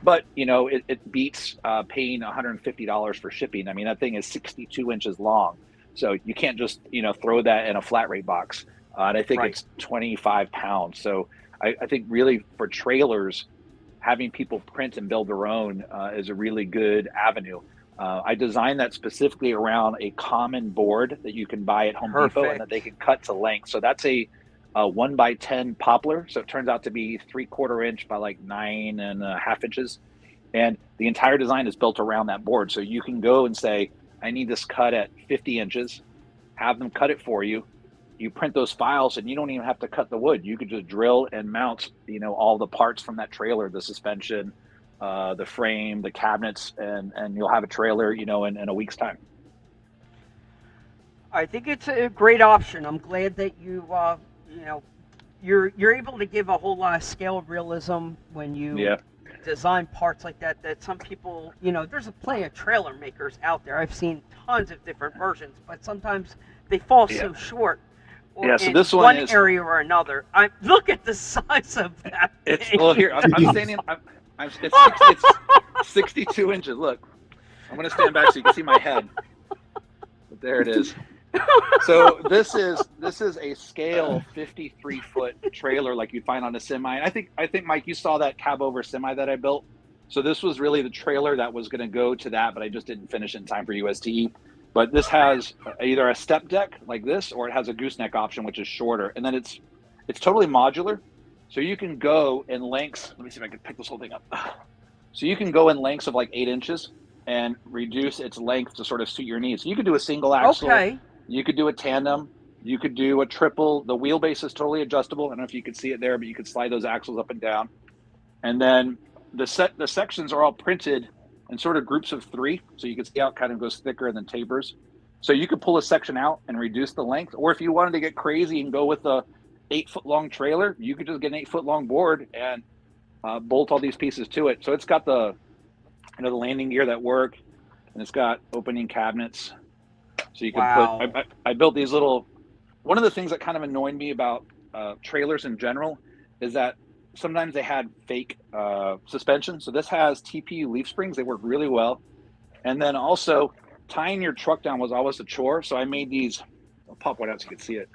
But, it beats paying $150 for shipping. I mean, that thing is 62 inches long. So you can't just, throw that in a flat rate box. And I think it's 25 pounds. So I think really for trailers, having people print and build their own is a really good avenue. I designed that specifically around a common board that you can buy at Home Depot and that they can cut to length. So that's a 1x10 poplar. So it turns out to be 3/4 inch by like 9.5 inches. And the entire design is built around that board. So you can go and say, I need this cut at 50 inches, have them cut it for you. You print those files and you don't even have to cut the wood. You could just drill and mount, all the parts from that trailer, the suspension, the frame, the cabinets, and you'll have a trailer, in a week's time. I think it's a great option. I'm glad that you're able to give a whole lot of scale realism when you design parts like that. That some people, there's plenty of trailer makers out there. I've seen tons of different versions, but sometimes they fall so short. So this one is area or another. Look at the size of that. Well, here I'm standing. 62 inches. Look, I'm going to stand back so you can see my head. But there it is. So this is a scale 53-foot trailer like you'd find on a semi. And I think Mike, you saw that cab over semi that I built. So this was really the trailer that was going to go to that, but I just didn't finish in time for USTE. But this has either a step deck like this, or it has a gooseneck option, which is shorter. And then it's totally modular. So you can go in lengths. Let me see if I can pick this whole thing up. So you can go in lengths of like 8 inches and reduce its length to sort of suit your needs. So you could do a single axle. Okay. You could do a tandem. You could do a triple. The wheelbase is totally adjustable. I don't know if you could see it there, but you could slide those axles up and down. And then the sections are all printed in sort of groups of 3. So you can see how it kind of goes thicker and then tapers. So you could pull a section out and reduce the length. Or if you wanted to get crazy and go with a 8-foot-long trailer, you could just get an 8-foot-long board and bolt all these pieces to it. So it's got the landing gear that work, and it's got opening cabinets. So you can put, I built these little, one of the things that kind of annoyed me about trailers in general is that sometimes they had fake suspension. So this has TPU leaf springs. They work really well. And then also tying your truck down was always a chore. So I made these, I'll pop one out so you can see it.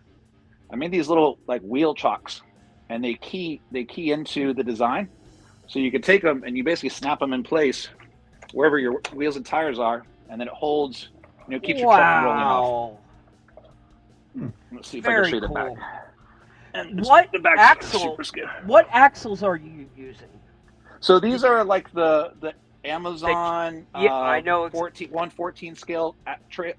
I made these little like wheel chocks, and they key into the design. So you can take them and you basically snap them in place wherever your wheels and tires are. And then it holds, keeps your truck from rolling off. Let's see if I can show you the back. And What the back's axle? super scary. What axles are you using? So these are like the Amazon I know 114 scale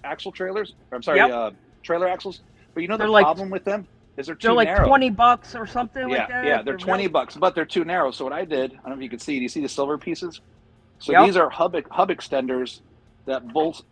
axle trailers. I'm sorry, trailer axles. But the They're problem with them is they're too like narrow. $20 or something like that. Yeah, they're $20, but they're too narrow. So what I did, I don't know if you can see. Do you see the silver pieces? So these are hub extenders that bolt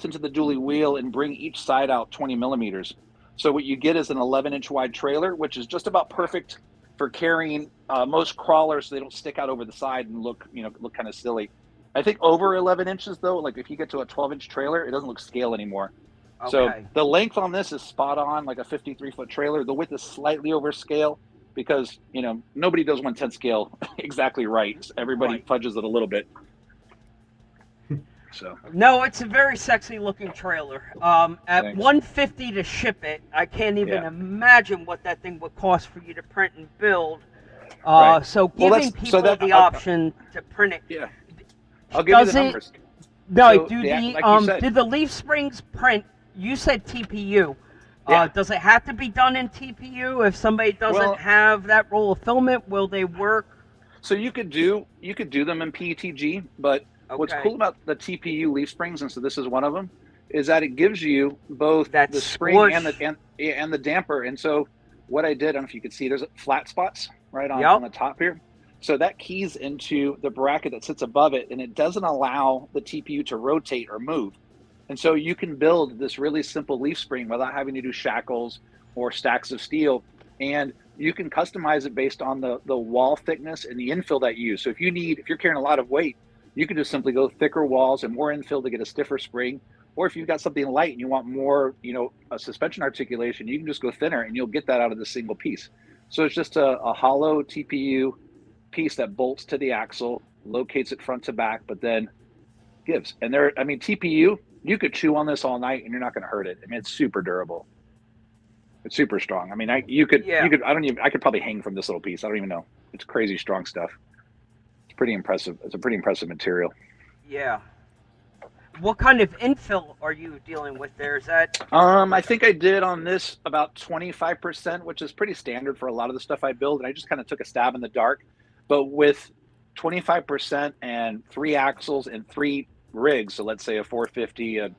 into the dually wheel and bring each side out 20 millimeters. So what you get is an 11-inch wide trailer, which is just about perfect for carrying most crawlers, so they don't stick out over the side and look kind of silly. I think over 11 inches though, like if you get to a 12-inch trailer, it doesn't look scale anymore. Okay. So the length on this is spot on, like a 53-foot trailer. The width is slightly over scale because nobody does 1/10 scale exactly right. Everybody fudges it a little bit. So no, it's a very sexy looking trailer. At $150 to ship it, I can't even imagine what that thing would cost for you to print and build. So giving people the option to print it. Yeah, I'll give you the numbers. No, So did the leaf springs print? You said TPU. Does it have to be done in TPU? If somebody doesn't have that roll of filament, will they work? So you could do them in PETG, but what's cool about the TPU leaf springs, and so this is one of them, is that it gives you both the spring and the damper. And so what I did, I don't know if you could see, there's flat spots right on the top here. So that keys into the bracket that sits above it, and it doesn't allow the TPU to rotate or move. And so you can build this really simple leaf spring without having to do shackles or stacks of steel. And you can customize it based on the wall thickness and the infill that you use. So if you're carrying a lot of weight, you can just simply go thicker walls and more infill to get a stiffer spring. Or if you've got something light and you want more, a suspension articulation, you can just go thinner and you'll get that out of the single piece. So it's just a hollow TPU piece that bolts to the axle, locates it front to back, but then gives. And TPU, you could chew on this all night and you're not going to hurt it. I mean, it's super durable. It's super strong. I mean, I could probably hang from this little piece. I don't even know. It's crazy strong stuff. It's pretty impressive. It's a pretty impressive material. Yeah. What kind of infill are you dealing with there? Is that? I think I did on this about 25%, which is pretty standard for a lot of the stuff I build. And I just kind of took a stab in the dark. But with 25% and 3 axles and 3 rigs, so let's say a 450, a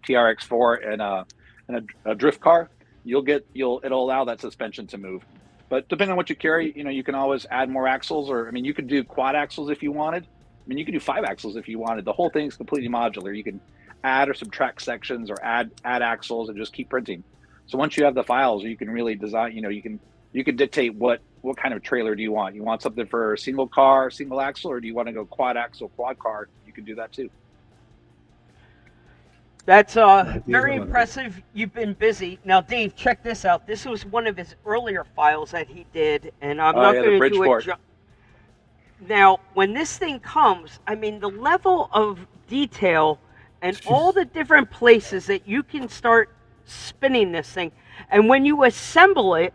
TRX4, and a drift car, it'll allow that suspension to move. But depending on what you carry, you can always add more axles, or you could do quad axles if you wanted. You could do 5 axles if you wanted. The whole thing is completely modular. You can add or subtract sections or add axles and just keep printing. So once you have the files, you can really design. You can dictate what kind of trailer do you want. You want something for single car, single axle, or do you want to go quad axle, quad car? You can do that too. That's very impressive. You've been busy. Now, Dave, check this out. This was one of his earlier files that he did, and I'm not going to do it. Now, when this thing comes, I mean, the level of detail and all the different places that you can start spinning this thing, and when you assemble it,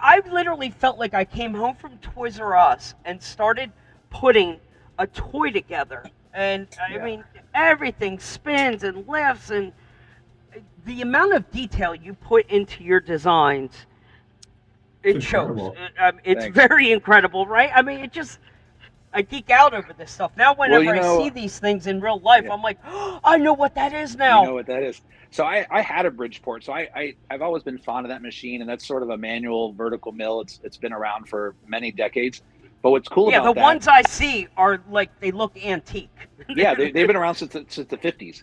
I literally felt like I came home from Toys R Us and started putting a toy together. And I Yeah. mean, everything spins and lifts, and the amount of detail you put into your designs, it It's shows. incredible. It's Thanks. very incredible, right? I mean, I geek out over this stuff. Now, Well, whenever you I see know, these things in real life, yeah, I'm like, oh, I know what that is you know now. what that is. So I had a Bridgeport. So I've always been fond of that machine, and that's sort of a manual vertical mill. It's been around for many decades. But what's cool Yeah, the about that, ones I see are like, they look antique. yeah, they've been around since the 50s.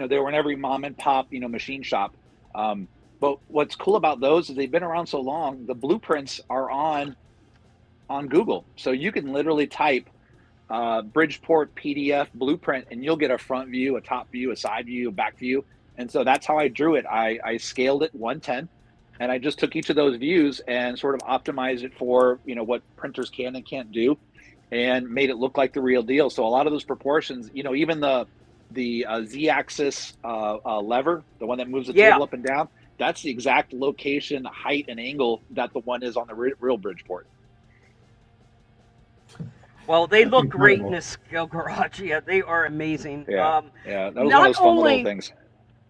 They were in every mom and pop, machine shop. But what's cool about those is they've been around so long. The blueprints are on Google, so you can literally type Bridgeport PDF blueprint, and you'll get a front view, a top view, a side view, a back view. And so that's how I drew it. I scaled it 110, and I just took each of those views and sort of optimized it for what printers can and can't do, and made it look like the real deal. So a lot of those proportions, even the Z-axis lever, the one that moves the Yeah. table up and down, that's the exact location, height, and angle that the one is on the real Bridgeport. Well, they That's look great in incredible. this skill garage. Yeah, they are amazing. Yeah, yeah, that was one of Not those fun little only things.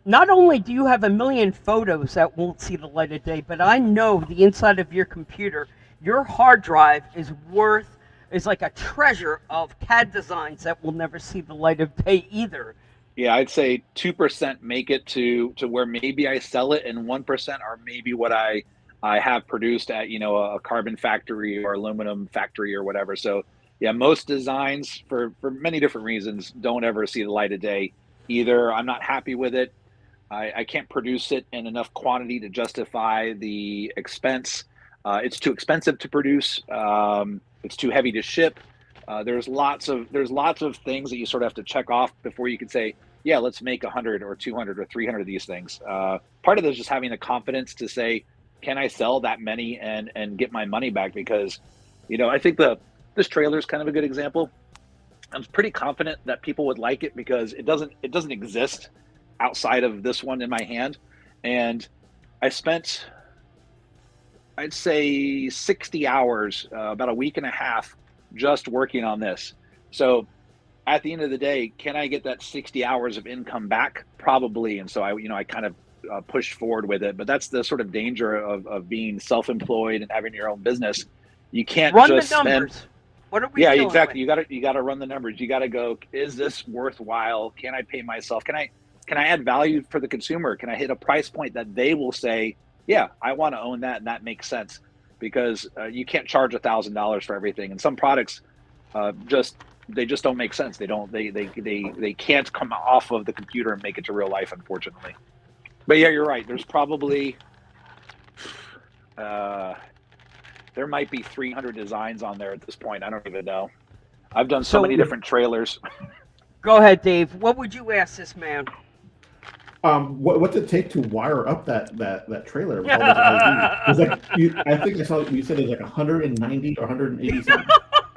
not only do you have a million photos that won't see the light of day, but I know the inside of your computer, your hard drive is like a treasure of CAD designs that will never see the light of day either. Yeah, I'd say 2% make it to where maybe I sell it, and 1% are maybe what I have produced at a carbon factory or aluminum factory or whatever. So yeah, most designs for many different reasons don't ever see the light of day. Either I'm not happy with it, I can't produce it in enough quantity to justify the expense. It's too expensive to produce. It's too heavy to ship. There's lots of things that you sort of have to check off before you can say, yeah, let's make 100 or 200 or 300 of these things. Part of it is just having the confidence to say, can I sell that many and get my money back? Because, I think this trailer is kind of a good example. I'm pretty confident that people would like it because it doesn't exist outside of this one in my hand, and I spent, I'd say, 60 hours, about a week and a half, just working on this. So at the end of the day, can I get that 60 hours of income back? Probably. And so I kind of pushed forward with it. But that's the sort of danger of being self-employed and having your own business. You can't Run the just spend. numbers. What are we Yeah, dealing exactly. with? You got to run the numbers. You got to go, is this worthwhile? Can I pay myself? Can I add value for the consumer? Can I hit a price point that they will say, yeah, I want to own that, and that makes sense? Because you can't charge $1,000 for everything, and some products just they just don't make sense. They can't come off of the computer and make it to real life, unfortunately. But yeah, you're right. There's probably uh, there might be 300 designs on there at this point. I don't even know. I've done so So many different trailers. go ahead, Dave. What would you ask this man? What's it take to wire up that trailer with all those LEDs? It's like I think I saw you said there's like 190 or 180 something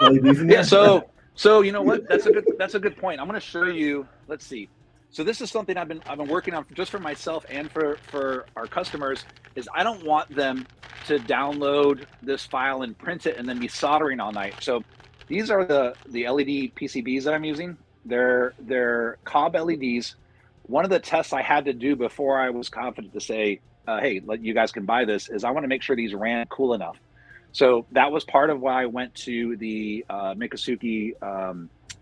LEDs in there. Yeah, so you know what? That's a good point. I'm going to show you. Let's see. So this is something I've been working on just for myself and for our customers. Is I don't want them to download this file and print it and then be soldering all night. So these are the LED PCBs that I'm using. They're Cobb LEDs. One of the tests I had to do before I was confident to say, hey, you guys can buy this, is I want to make sure these ran cool enough. So that was part of why I went to the Mikasuki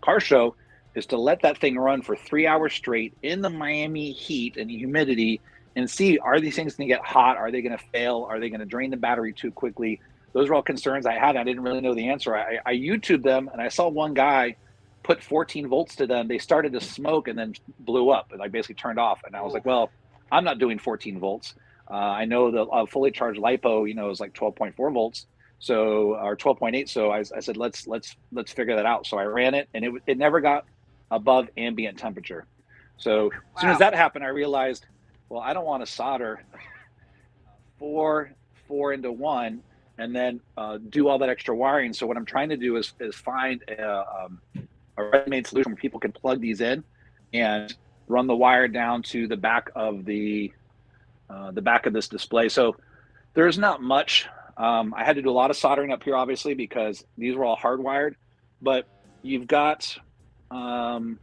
car show, is to let that thing run for 3 hours straight in the Miami heat and humidity and see, are these things going to get hot? Are they going to fail? Are they going to drain the battery too quickly? Those were all concerns I had. I didn't really know the answer. I YouTubed them, and I saw one guy put 14 volts to them. They started to smoke and then blew up, and I basically turned off. And I was like, well, I'm not doing 14 volts. I know the fully charged LiPo, is like 12.4 volts. So, or 12.8. So I said, let's figure that out. So I ran it, and it never got above ambient temperature. So as soon as that happened, I realized, well, I don't want to solder four into one and then do all that extra wiring. So what I'm trying to do is find a ready-made solution where people can plug these in and run the wire down to the back of the back of this display. So there's not much. I had to do a lot of soldering up here, obviously, because these were all hardwired. But you've got, I don't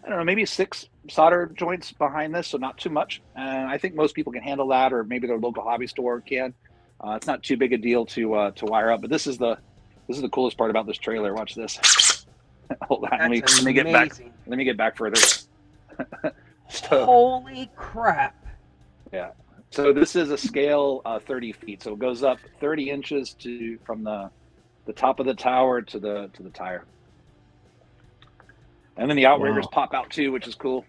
know, maybe 6 solder joints behind this, so not too much. And I think most people can handle that, or maybe their local hobby store can. It's not too big a deal to wire up. But this is the coolest part about this trailer. Watch this. Hold on, let me get back. Let me get back further. So, holy crap! Yeah. So this is a scale 30 feet. So it goes up 30 inches from the top of the tower to the tire. And then the outriggers pop out too, which is cool.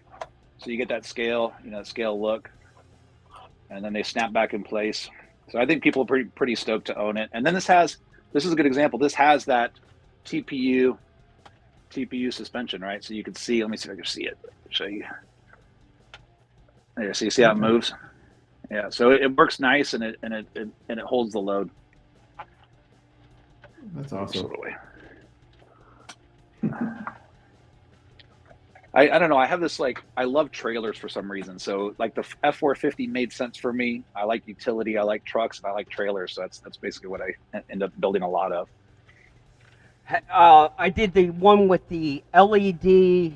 So you get that scale, scale look, and then they snap back in place. So I think people are pretty stoked to own it. And then this is a good example. This has that TPU suspension, right? So you can see, let me see if I can see it. Show you. There, so you see how it moves? Yeah, so it works nice, and it holds the load. That's awesome. I don't know. I have this, I love trailers for some reason. So the F450 made sense for me. I like utility, I like trucks, and I like trailers. So that's basically what I end up building a lot of. I did the one with the LED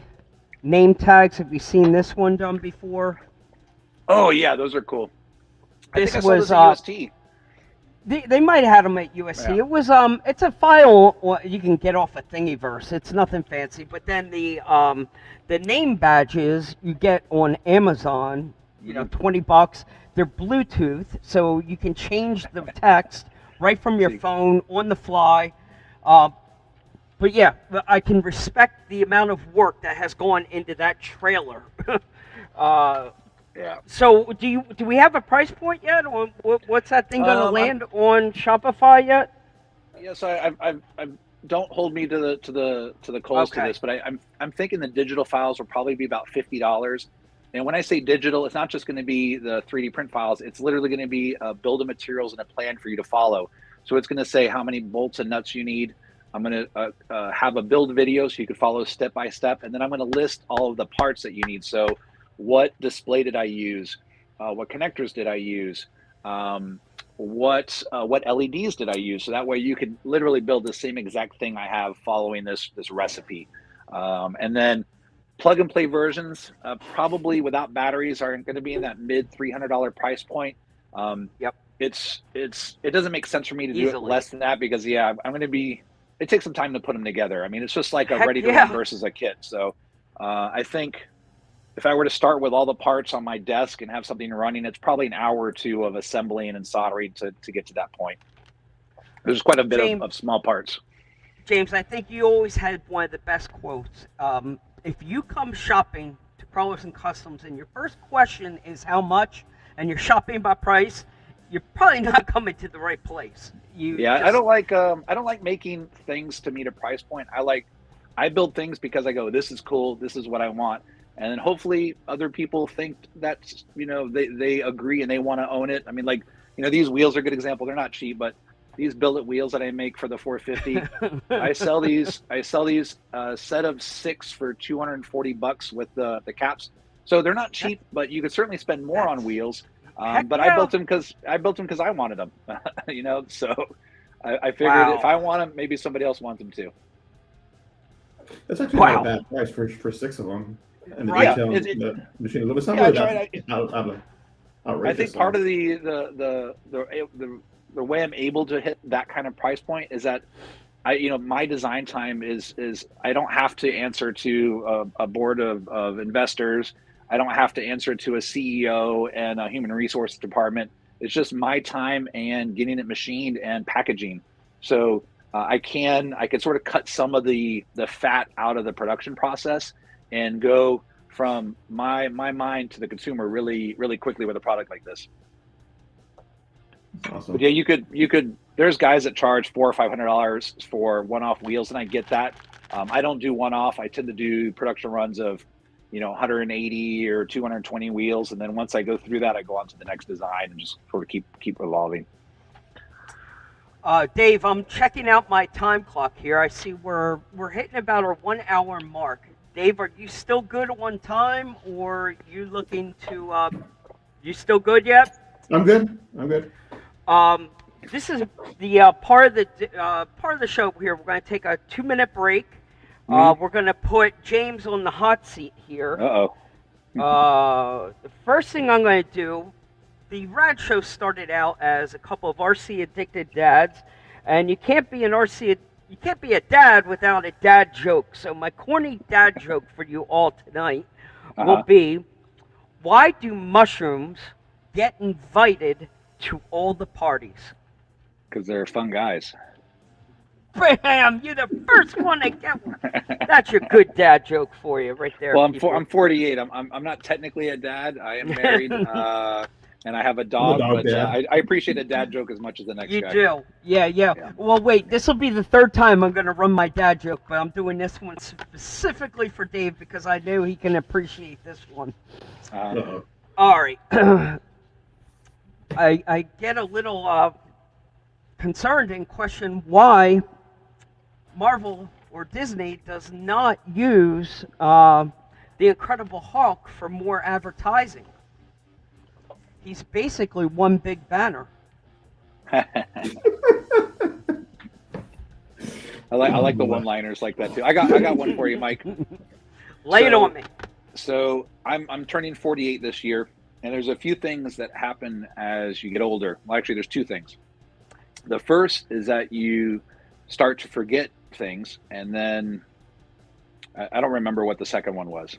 name tags. Have you seen this one done before? Oh yeah, those are cool. This I think I was saw this at UST. They might have had them at USC. Yeah. It was it's a file you can get off a Thingiverse. It's nothing fancy. But then the name badges you get on Amazon, $20. They're Bluetooth, so you can change the text right from your phone on the fly. But yeah, I can respect the amount of work that has gone into that trailer. Yeah. So do we have a price point yet? Or what's that thing going to land on Shopify yet? Yes, I don't hold me to the coals to this, but I'm thinking the digital files will probably be about $50. And when I say digital, it's not just going to be the 3D print files. It's literally going to be a bill of materials and a plan for you to follow. So it's going to say how many bolts and nuts you need. I'm going to have a build video so you can follow step by step, and then I'm going to list all of the parts that you need. So what display did I use? What connectors did I use? What LEDs did I use? So that way you can literally build the same exact thing I have following this recipe. And then plug and play versions, probably without batteries, are going to be in that mid $300 price point. Yep. It doesn't make sense for me to do it less than that because I'm going to be. It takes some time to put them together. I mean, it's just like a ready to run versus a kit. So I think if I were to start with all the parts on my desk and have something running, it's probably an hour or two of assembling and soldering to get to that point. There's quite a bit of small parts. James, I think you always had one of the best quotes. If you come shopping to Crawlers and Customs and your first question is how much, and you're shopping by price, you're probably not coming to the right place. I don't like making things to meet a price point. I build things because I go, this is cool, this is what I want. And then hopefully other people think that, they agree and they want to own it. I mean, these wheels are a good example. They're not cheap, but these billet wheels that I make for the 450, I sell these set of 6 for $240 with the caps. So they're not cheap, but you could certainly spend more on wheels. But I built them because I wanted them, So I figured if I want them, maybe somebody else wants them too. That's actually not a bad price for 6 of them. And the detail, the machine a little bit outrageous. I think part of the way I'm able to hit that kind of price point is that my design time is I don't have to answer to a board of investors. I don't have to answer to a CEO and a human resources department. It's just my time and getting it machined and packaging. So I can sort of cut some of the fat out of the production process and go from my mind to the consumer really, really quickly with a product like this. Awesome. But yeah, you could. There's guys that charge $400 or $500 for one-off wheels, and I get that. I don't do one-off. I tend to do production runs of 180 or 220 wheels, and then once I go through that, I go on to the next design and just sort of keep evolving. Dave, I'm checking out my time clock here. I see we're hitting about our 1 hour mark. Dave, are you still good on time, or you looking to? You still good yet? I'm good. I'm good. This is the part of the show here. We're going to take a 2-minute break. We're going to put James on the hot seat here. The first thing I'm going to do, the Rad Show started out as a couple of RC addicted dads, and you can't be a dad without a dad joke. So my corny dad joke for you all tonight will be, why do mushrooms get invited to all the parties? Because they're fun guys. Bam! You're the first one to get one. That's your good dad joke for you, right there. Well, I'm 48. I'm not technically a dad. I am married, and I have a dog. But I appreciate a dad joke as much as the next guy. You do, yeah. Well, wait. This will be the third time I'm going to run my dad joke, but I'm doing this one specifically for Dave because I know he can appreciate this one. All right. I get a little concerned and question why Marvel or Disney does not use the Incredible Hulk for more advertising. He's basically one big banner. I like the one-liners like that too. I got one for you, Mike. Lay it on me. So I'm turning 48 this year, and there's a few things that happen as you get older. Well, actually, there's two things. The first is that you start to forget things, and then I don't remember what the second one was.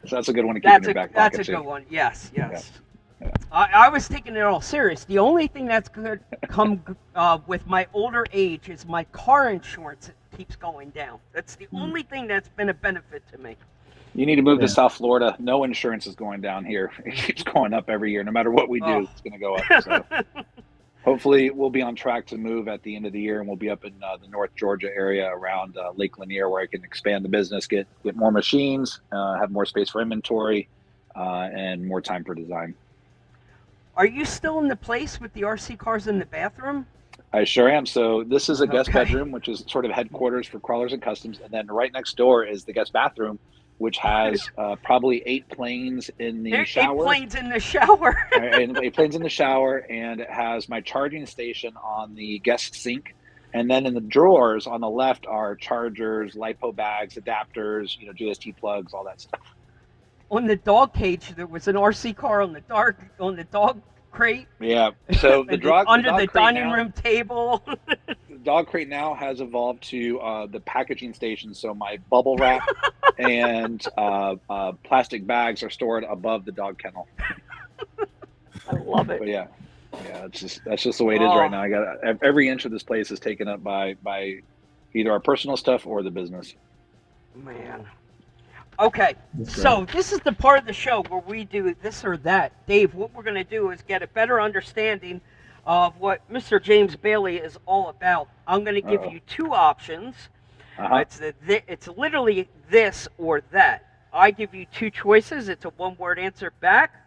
So that's a good one to keep in your back pocket. That's a good one. Yes. Yeah. I was taking it all serious. The only thing that's good come with my older age is my car insurance keeps going down. That's the only thing that's been a benefit to me. You need to move to South Florida. No insurance is going down here. It keeps going up every year. No matter what we do, it's going to go up. So hopefully we'll be on track to move at the end of the year, and we'll be up in the North Georgia area around Lake Lanier, where I can expand the business, get more machines, have more space for inventory, and more time for design. Are you still in the place with the RC cars in the bathroom? I sure am. So this is a guest bedroom, which is sort of headquarters for Crawlers and Customs. And then right next door is the guest bathroom, which has probably 8 planes in the shower. 8 planes in the shower. 8 planes in the shower, and it has my charging station on the guest sink. And then in the drawers on the left are chargers, LiPo bags, adapters, GST plugs, all that stuff. On the dog cage, there was an RC car on the dog crate. Yeah. So the the dining room table. The dog crate now has evolved to the packaging station. So my bubble wrap and plastic bags are stored above the dog kennel. I love it. But yeah, that's just the way it is right now. I got every inch of this place is taken up by either our personal stuff or the business. Man. Okay, so this is the part of the show where we do this or that. Dave, what we're going to do is get a better understanding of what Mr. James Bailey is all about. I'm going to give you 2 options. It's literally this or that. I give you 2 choices. It's a one-word answer back.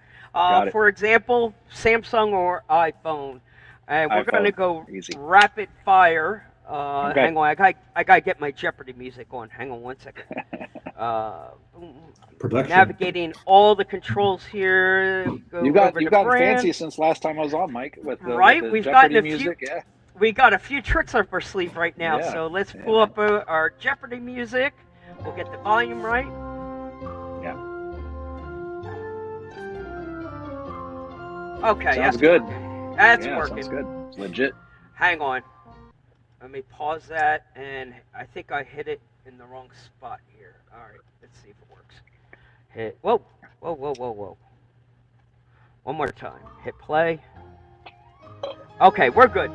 For example, Samsung or iPhone. And we're going to go rapid fire. Hang on, I gotta get my Jeopardy music on. Hang on one second. Navigating all the controls here. You've gotten fancy since last time I was on, Mike. With the we've Jeopardy gotten music. We got a few tricks up our sleeve right now. Yeah. So let's pull up our Jeopardy music. We'll get the volume right. Yeah. Okay. Sounds good. That's working. Sounds good. It's legit. Hang on. Let me pause that, and I think I hit it in the wrong spot here. All right, let's see if it works. Hit, whoa. One more time. Hit play. Okay, we're good.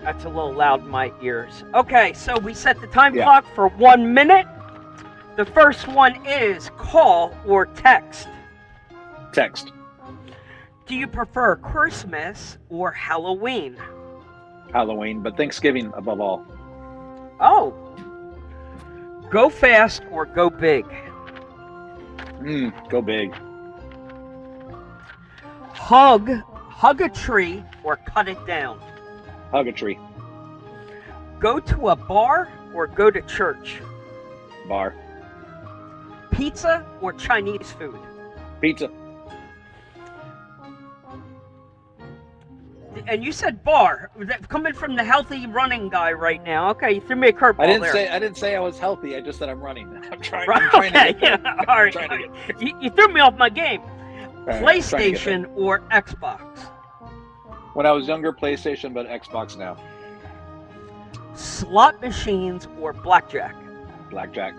That's a little loud in my ears. Okay, so we set the time clock for 1 minute. The first one is call or text. Text. Do you prefer Christmas or Halloween? Halloween, but Thanksgiving above all. Oh. Go fast or go big? Go big. hug a tree or cut it down. Hug a tree. Go to a bar or go to church. Bar. Pizza or Chinese food. Pizza. And you said bar. Coming from the healthy running guy right now. Okay, you threw me a curveball there. I didn't say I was healthy. I just said I'm running. I'm trying. Right, I'm trying okay, to get, yeah, all right. trying to get- You threw me off my game. All right, I'm trying to get there. PlayStation or Xbox. When I was younger, PlayStation, but Xbox now. Slot machines or blackjack. Blackjack.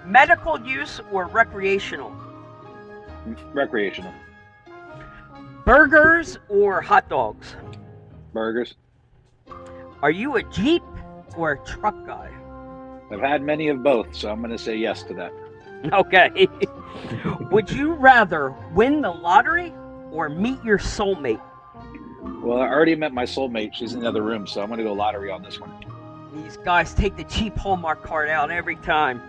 Medical use or recreational. Recreational. Burgers or hot dogs. Burgers. Are you a Jeep or a truck guy? I've had many of both, so I'm going to say yes to that. Okay. Would you rather win the lottery or meet your soulmate? Well, I already met my soulmate. She's in the other room, so I'm going to go lottery on this one. These guys take the cheap Hallmark card out every time.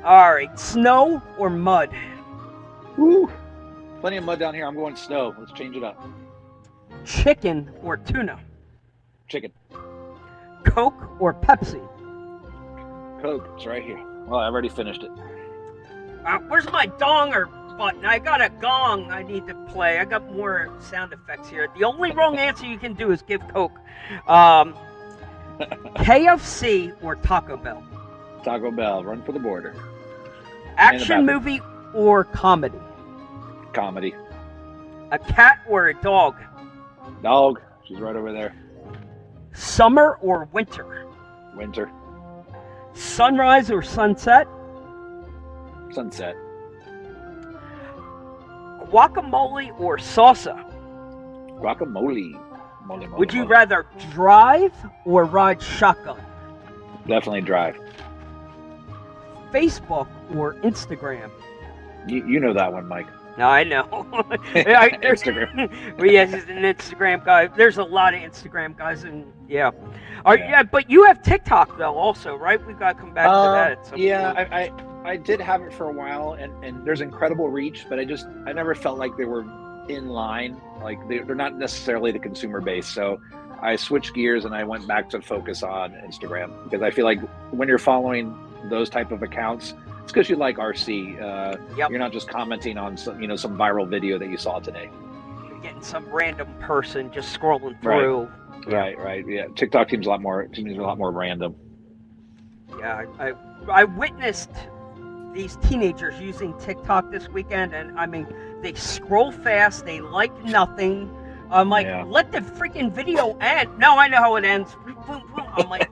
All right, snow or mud? Woo! Plenty of mud down here. I'm going snow. Let's change it up. Chicken or tuna? Chicken. Coke or Pepsi? Coke. It's right here. Well, I've already finished it. Where's my donger button? I got a gong I need to play. I got more sound effects here. The only wrong answer you can do is give Coke. KFC or Taco Bell? Taco Bell. Run for the border. Action movie or comedy? Comedy. A cat or a dog? Dog. She's right over there. Summer or winter? Winter. Sunrise or sunset? Sunset. Guacamole or salsa? Guacamole. Would you rather drive or ride shotgun? Definitely drive. Facebook or Instagram? You know that one, Mike. No, I know. Instagram. Well, yes, he's an Instagram guy. There's a lot of Instagram guys, and yeah. Yeah. Yeah, but you have TikTok though, also, right? We've got to come back to that. At some Yeah, point. I did have it for a while, and there's incredible reach, but I never felt like they were in line. Like they're not necessarily the consumer base. So I switched gears and I went back to focus on Instagram, because I feel like when you're following those type of accounts, it's because you like RC. Yep. You're not just commenting on some viral video that you saw today. You're getting some random person just scrolling through. Right. Yeah. TikTok seems a lot more random. Yeah, I witnessed these teenagers using TikTok this weekend, and I mean, they scroll fast, they like nothing. I'm like, let the freaking video end. No, I know how it ends. I'm like,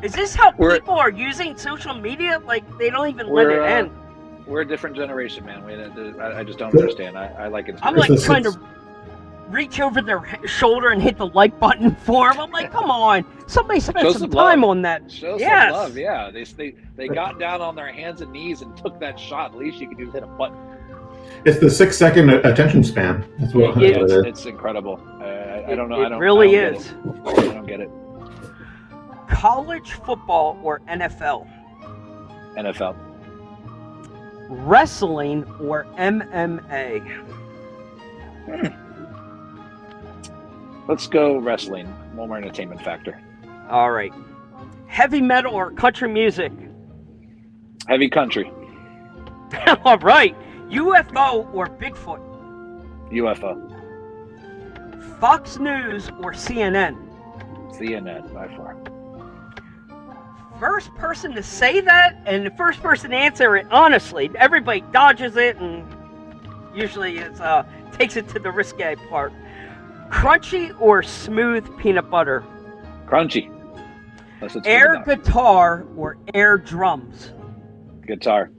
is this how people are using social media? Like, they don't even let it end. We're a different generation, man. I just don't understand. I like it. I'm like trying to reach over their shoulder and hit the like button for them. I'm like, come on, somebody spent some time on that. Show some love, yeah. They got down on their hands and knees and took that shot. At least you can do is hit a button. It's the 6-second attention span. That's what it is. It's incredible. I don't know. It really is. I don't get it. College football or NFL? NFL. Wrestling or MMA? Let's go wrestling. One more entertainment factor. All right. Heavy metal or country music? Heavy country. All right. UFO or Bigfoot? UFO. Fox News or CNN? CNN, by far. First person to say that and the first person to answer it honestly. Everybody dodges it and usually it takes it to the risque part. Crunchy or smooth peanut butter? Crunchy. Air guitar or air drums? Guitar.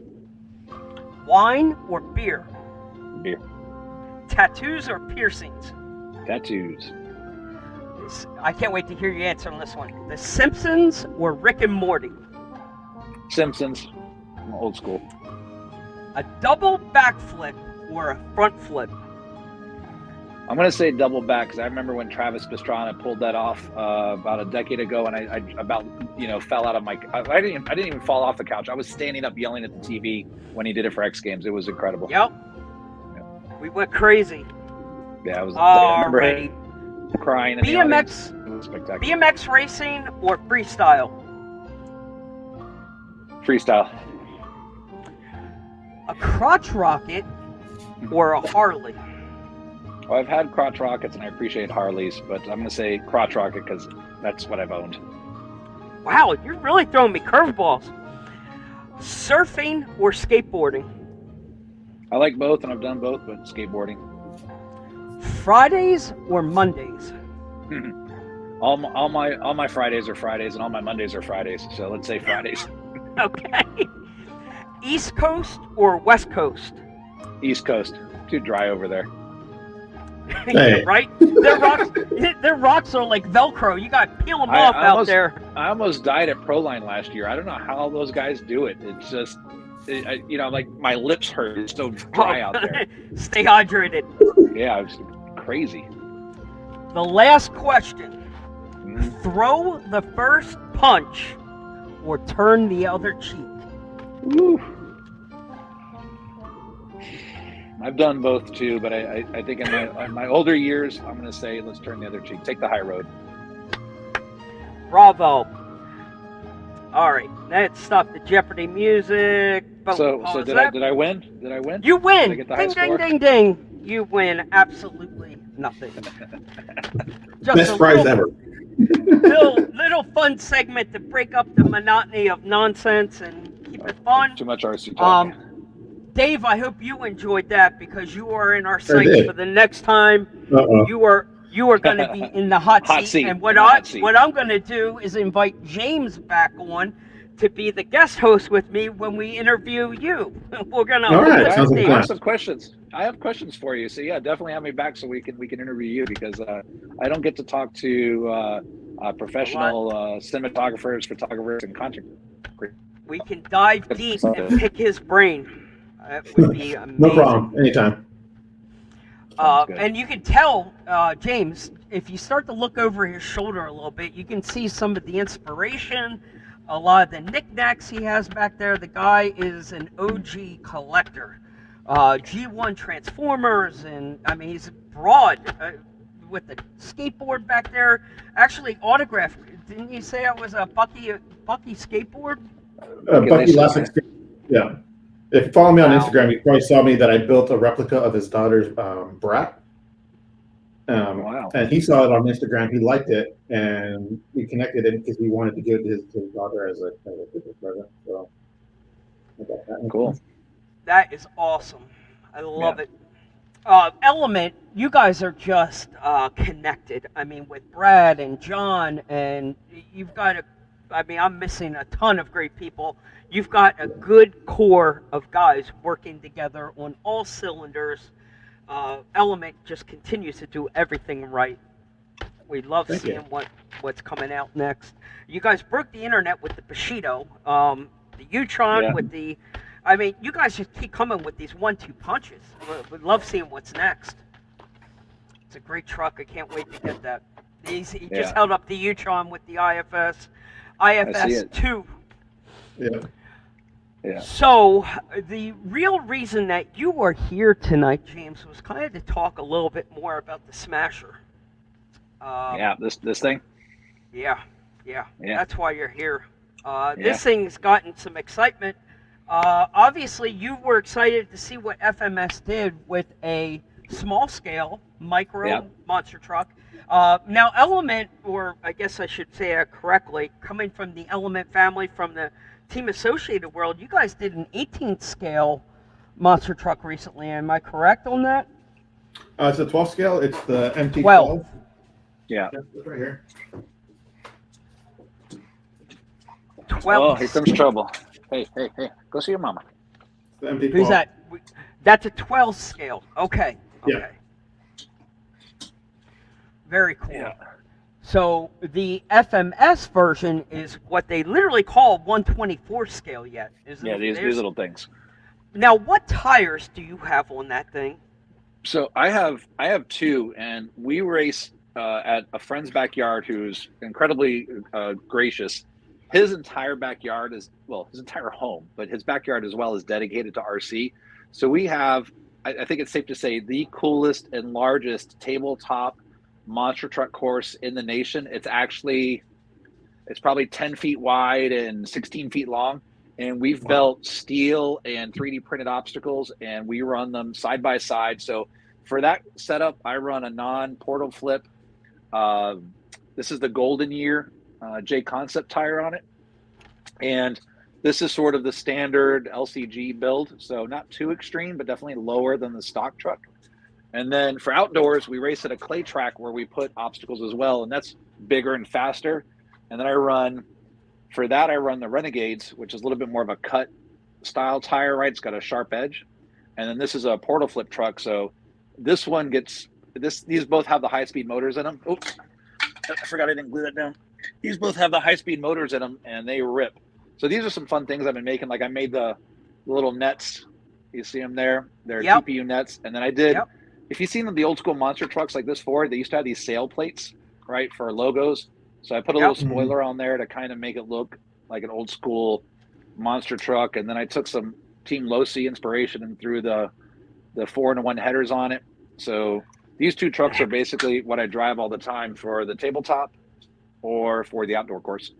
Wine or beer? Beer. Tattoos or piercings? Tattoos. I can't wait to hear your answer on this one. The Simpsons or Rick and Morty? Simpsons. I'm old school. A double backflip or a front flip? I'm going to say double back, because I remember when Travis Pastrana pulled that off about a decade ago, and I about fell out of my. I didn't even fall off the couch. I was standing up yelling at the TV when he did it for X Games. It was incredible. Yep. We went crazy. Yeah, I remember Alrighty. crying in the audience. BMX, It was spectacular. BMX racing or freestyle? Freestyle. A crotch rocket or a Harley? Well, I've had crotch rockets and I appreciate Harleys, but I'm going to say crotch rocket because that's what I've owned. Wow, you're really throwing me curveballs. Surfing or skateboarding? I like both and I've done both, but skateboarding. Fridays or Mondays? all my Fridays are Fridays and all my Mondays are Fridays. So let's say Fridays. Okay. East Coast or West Coast? East Coast. Too dry over there. Yeah, right? Their rocks are like Velcro. You got to peel them off out there. I almost died at Proline last year. I don't know how those guys do it. It's just, like my lips hurt. It's so dry out there. Stay hydrated. Yeah, it's crazy. The last question. Throw the first punch or turn the other cheek? Woo. I've done both too, but I think in my older years, I'm going to say let's turn the other cheek. Take the high road. Bravo. All right, let's stop the Jeopardy music. So did I win? Did I win? You win. Did I get the high Ding, score? ding, ding, ding. You win absolutely nothing. Just Best prize ever. little fun segment to break up the monotony of nonsense and keep it fun. Too much RC talk. Dave, I hope you enjoyed that because you are in our sights for the next time. You are going to be in the hot seat. And what I'm going to do is invite James back on to be the guest host with me when we interview you. We're going to. All right. I have some questions. I have questions for you. So yeah, definitely have me back so we can interview you because I don't get to talk to professional cinematographers, photographers, and content creators. We can dive deep and pick his brain. That would be amazing. No problem. Anytime. And you can tell, James, if you start to look over his shoulder a little bit, you can see some of the inspiration, a lot of the knickknacks he has back there. The guy is an OG collector. G1 Transformers, and I mean, he's broad with the skateboard back there. Actually, autographed. Didn't you say it was a Bucky skateboard? Bucky Lassick. Yeah. If you follow me on Instagram, you probably saw me that I built a replica of his daughter's brat. Wow. And he saw it on Instagram. He liked it, and we connected it because we wanted to give it to his daughter as a Christmas present. So, I got that. Cool. That is awesome. I love it. Element, you guys are just connected. I mean, with Brad and John, and you've got I'm missing a ton of great people. You've got a good core of guys working together on all cylinders. Element just continues to do everything right. We love seeing what's coming out next. You guys broke the internet with the Bushido, the U-Tron with the... I mean, you guys just keep coming with these 1-2 punches. We'd love seeing what's next. It's a great truck. I can't wait to get that. He just held up the U-Tron with the IFS 2. Yeah. So the real reason that you are here tonight, James, was kind of to talk a little bit more about the Smasher. This thing. Yeah. That's why you're here. This thing's gotten some excitement. Obviously, you were excited to see what FMS did with a small scale micro monster truck. Now, Element, or I guess I should say it correctly, coming from the Element family, from the Team Associated world, you guys did an 18th scale monster truck recently. Am I correct on that? It's a 12 scale. It's the MT12. 12. Yeah. It's right here. 12. Oh, here comes trouble. Hey, go see your mama. The MT12. Who's that? That's a 12 scale. Okay. Yeah. Very cool. Yeah. So the FMS version is what they literally call 124 scale yet. These little things. Now, what tires do you have on that thing? So I have two, and we race at a friend's backyard who's incredibly gracious. His entire backyard his entire home, but his backyard as well is dedicated to RC. So we have, I think it's safe to say the coolest and largest tabletop monster truck course in the nation. It's probably 10 feet wide and 16 feet long. And we've built steel and 3D printed obstacles, and we run them side by side. So for that setup, I run a non-portal flip. This is the Golden Year J Concept tire on it. And this is sort of the standard LCG build. So not too extreme, but definitely lower than the stock truck. And then for outdoors, we race at a clay track where we put obstacles as well. And that's bigger and faster. And then I run the Renegades, which is a little bit more of a cut style tire, right? It's got a sharp edge. And then this is a portal flip truck. So this one these both have the high-speed motors in them. Oops, I forgot I didn't glue that down. These both have the high-speed motors in them, and they rip. So these are some fun things I've been making. Like I made the little nets. You see them there? They're TPU nets. And then I did, if you've seen the old school monster trucks like this Ford, they used to have these sail plates, right, for logos. So I put a little spoiler on there to kind of make it look like an old school monster truck. And then I took some Team Losi inspiration and threw the 4-in-1 headers on it. So these two trucks are basically what I drive all the time for the tabletop or for the outdoor course.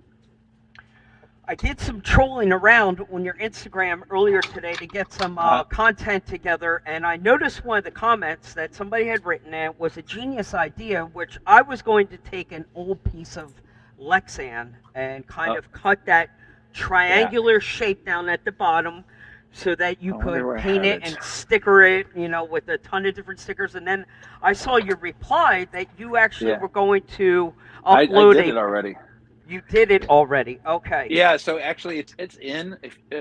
I did some trolling around on your Instagram earlier today to get some content together, and I noticed one of the comments that somebody had written in was a genius idea, which I was going to take an old piece of Lexan and kind of cut that triangular shape down at the bottom so that you could paint it and sticker it, with a ton of different stickers. And then I saw your reply that you actually were going to upload I did it already. You did it already. Okay. Yeah, so actually it's in.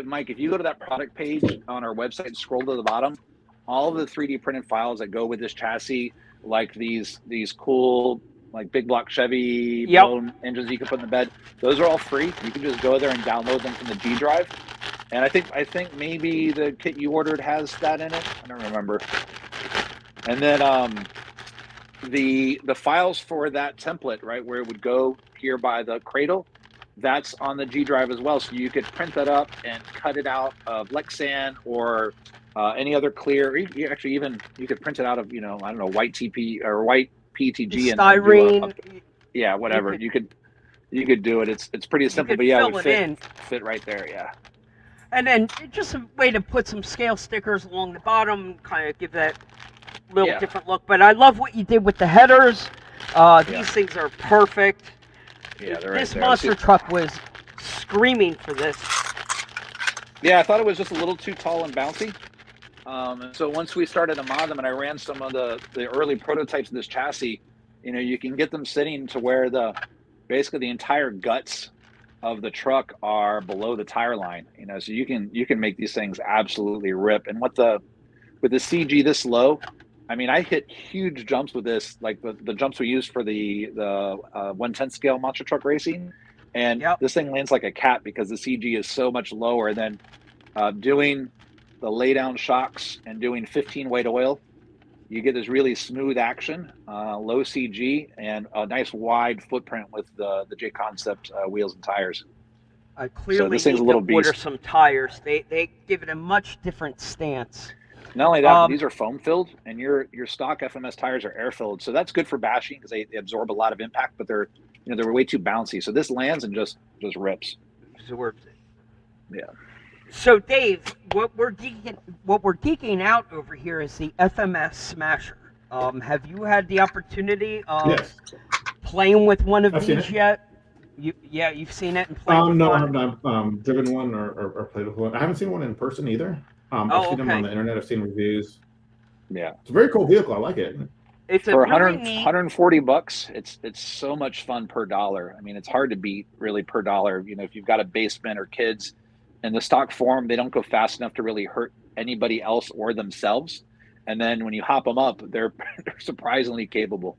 Mike, if you go to that product page on our website and scroll to the bottom, all of the 3D printed files that go with this chassis, like these cool, like big block Chevy blown engines you can put in the bed, those are all free. You can just go there and download them from the G Drive. And I think maybe the kit you ordered has that in it. I don't remember. And then the files for that template, right, where it would go here by the cradle, that's on the G Drive as well. So you could print that up and cut it out of Lexan or any other clear. Or you could print it out of white TP or white PETG and styrene. Whatever. You could do it. It's pretty simple, but it would fit right there. Yeah. And then just a way to put some scale stickers along the bottom, kind of give that little different look. But I love what you did with the headers. These things are perfect. Yeah, they're this right there. monster truck was screaming for this. Yeah, I thought it was just a little too tall and bouncy. So once we started to mod them and I ran some of the early prototypes of this chassis, you can get them sitting to where basically the entire guts of the truck are below the tire line. So you can make these things absolutely rip. And with the CG this low, I mean, I hit huge jumps with this, like the jumps we used for the 1/10 scale monster truck racing. And this thing lands like a cat because the CG is so much lower. And then doing the lay down shocks and doing 15 weight oil, you get this really smooth action, low CG, and a nice wide footprint with the J Concept wheels and tires. I clearly need to order some tires. They give it a much different stance. Not only that, these are foam filled, and your stock FMS tires are air filled, so that's good for bashing because they absorb a lot of impact, but they're way too bouncy. So this lands and just rips. Yeah. So Dave, what we're geeking out over here is the FMS Smasher. Have you had the opportunity of playing with one of these yet? You've seen it and played with no, one? I have not driven one or played with one. I haven't seen one in person either. I've seen them on the internet. I've seen reviews. Yeah, it's a very cool vehicle. I like it. It's for really neat. $140. It's so much fun per dollar. I mean, it's hard to beat really per dollar. If you've got a basement or kids, in the stock form, they don't go fast enough to really hurt anybody else or themselves. And then when you hop them up, they're surprisingly capable.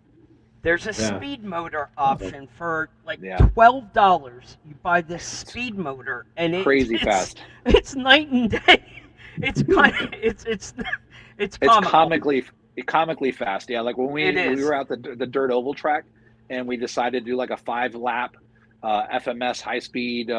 There's a speed motor option for like $12. You buy this speed motor, and it's crazy fast. It's night and day. It's kind of it's comically fast. Yeah, like when we were out the dirt oval track, and we decided to do like a 5-lap FMS high speed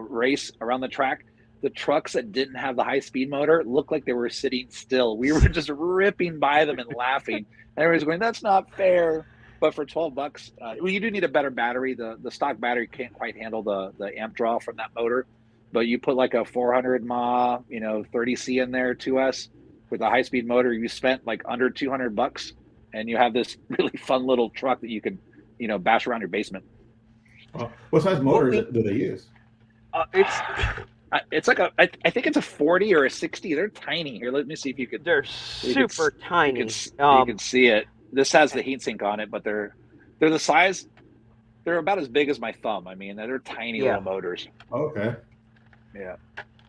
race around the track. the trucks that didn't have the high speed motor looked like they were sitting still. We were just ripping by them and laughing. And everybody's going, "That's not fair." But for $12, well, you do need a better battery. The stock battery can't quite handle the amp draw from that motor. But you put like a 400 mAh, 30C in there, 2S with a high speed motor. You spent like under $200, and you have this really fun little truck that you could, bash around your basement. What size motor do they use? It's like I think it's a 40 or a 60. They're tiny. Here, let me see if you could. They're super tiny. You can see it. This has the heatsink on it, but they're the size. They're about as big as my thumb. I mean, they're tiny little motors. Okay. Yeah.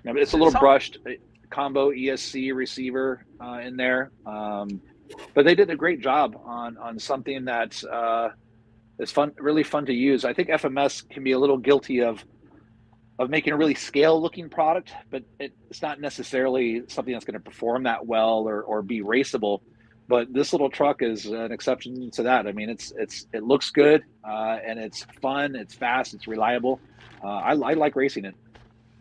But it's a little brushed combo ESC receiver in there. But they did a great job on something that is fun, really fun to use. I think FMS can be a little guilty of making a really scale-looking product, but it's not necessarily something that's going to perform that well or be raceable. But this little truck is an exception to that. I mean, it looks good and it's fun, it's fast, it's reliable. I like racing it.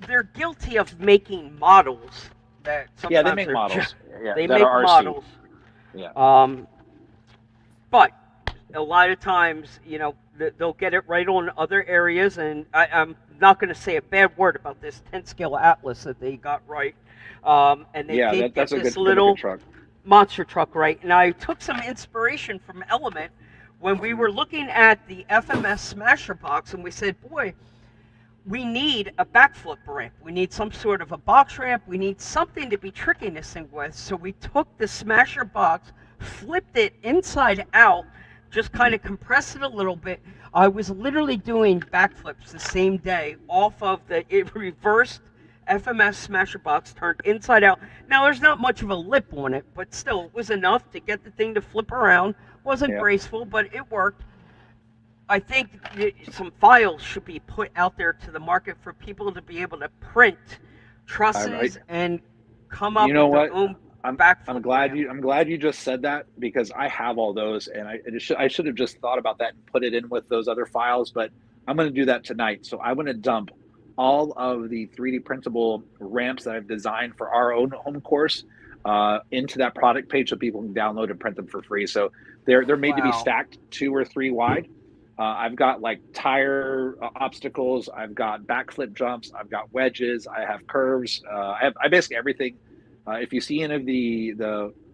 They're guilty of making models that sometimes they make models. They make models. Yeah. But a lot of times, they'll get it right on other areas, and I'm not going to say a bad word about this 10 scale Atlas that they got right. And they did get this little truck. Monster truck right. And I took some inspiration from Element when we were looking at the FMS Smasher box, and we said, boy, we need a backflip ramp. We need some sort of a box ramp. We need something to be tricking this thing with. So we took the Smasher box, flipped it inside out, just kind of compressed it a little bit. I was literally doing backflips the same day off of the reversed FMS Smasher box turned inside out. Now, there's not much of a lip on it, but still, it was enough to get the thing to flip around. Wasn't graceful, but it worked. I think some files should be put out there to the market for people to be able to print trusses and come up with their own backflip. I'm glad you just said that, because I have all those, and I should have just thought about that and put it in with those other files, but I'm going to do that tonight. So I'm going to dump all of the 3D printable ramps that I've designed for our own home course into that product page so people can download and print them for free. So they're made to be stacked 2 or 3 wide. I've got like tire obstacles. I've got backflip jumps. I've got wedges. I have curves. I basically everything. If you see any of the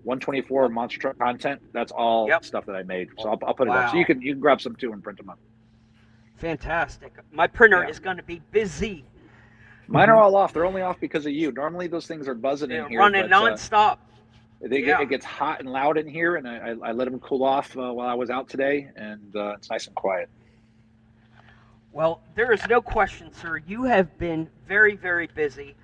124 monster truck content, that's all stuff that I made. So I'll put it up. So you can grab some too and print them up. Fantastic. My printer is going to be busy. Mine are all off. They're only off because of you. Normally those things are buzzing in here. Running nonstop. It gets hot and loud in here, and I let them cool off while I was out today, and it's nice and quiet. Well, there is no question, sir. You have been very, very busy.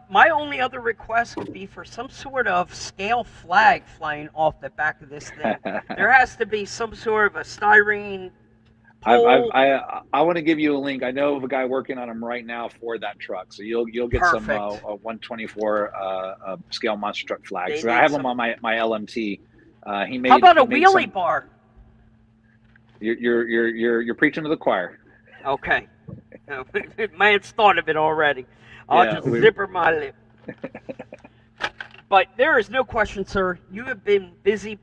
My only other request would be for some sort of scale flag flying off the back of this thing. There has to be some sort of a styrene pole. I want to give you a link. I know of a guy working on them right now for that truck, so you'll get Perfect. some 124 scale monster truck flags. So I have them on my LMT. How about a wheelie bar? You're preaching to the choir. Okay. Man's thought of it already. I'll just zipper my lip. But there is no question, sir. You have been busy,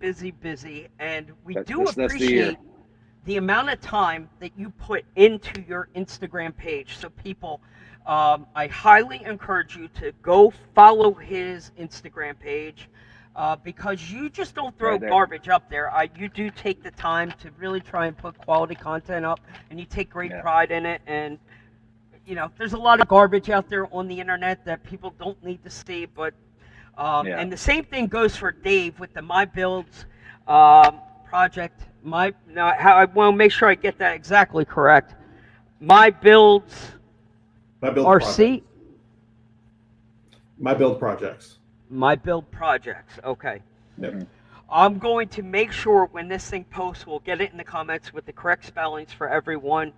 and we appreciate the amount of time that you put into your Instagram page. So people, I highly encourage you to go follow his Instagram page because you just don't throw garbage up there. You do take the time to really try and put quality content up, and you take great pride in it. And there's a lot of garbage out there on the internet that people don't need to see, but and the same thing goes for Dave with the My Builds project. I want to make sure I get that exactly correct. My Builds RC? My Build Projects. My Build Projects, okay. Yep. I'm going to make sure when this thing posts, we'll get it in the comments with the correct spellings for everyone.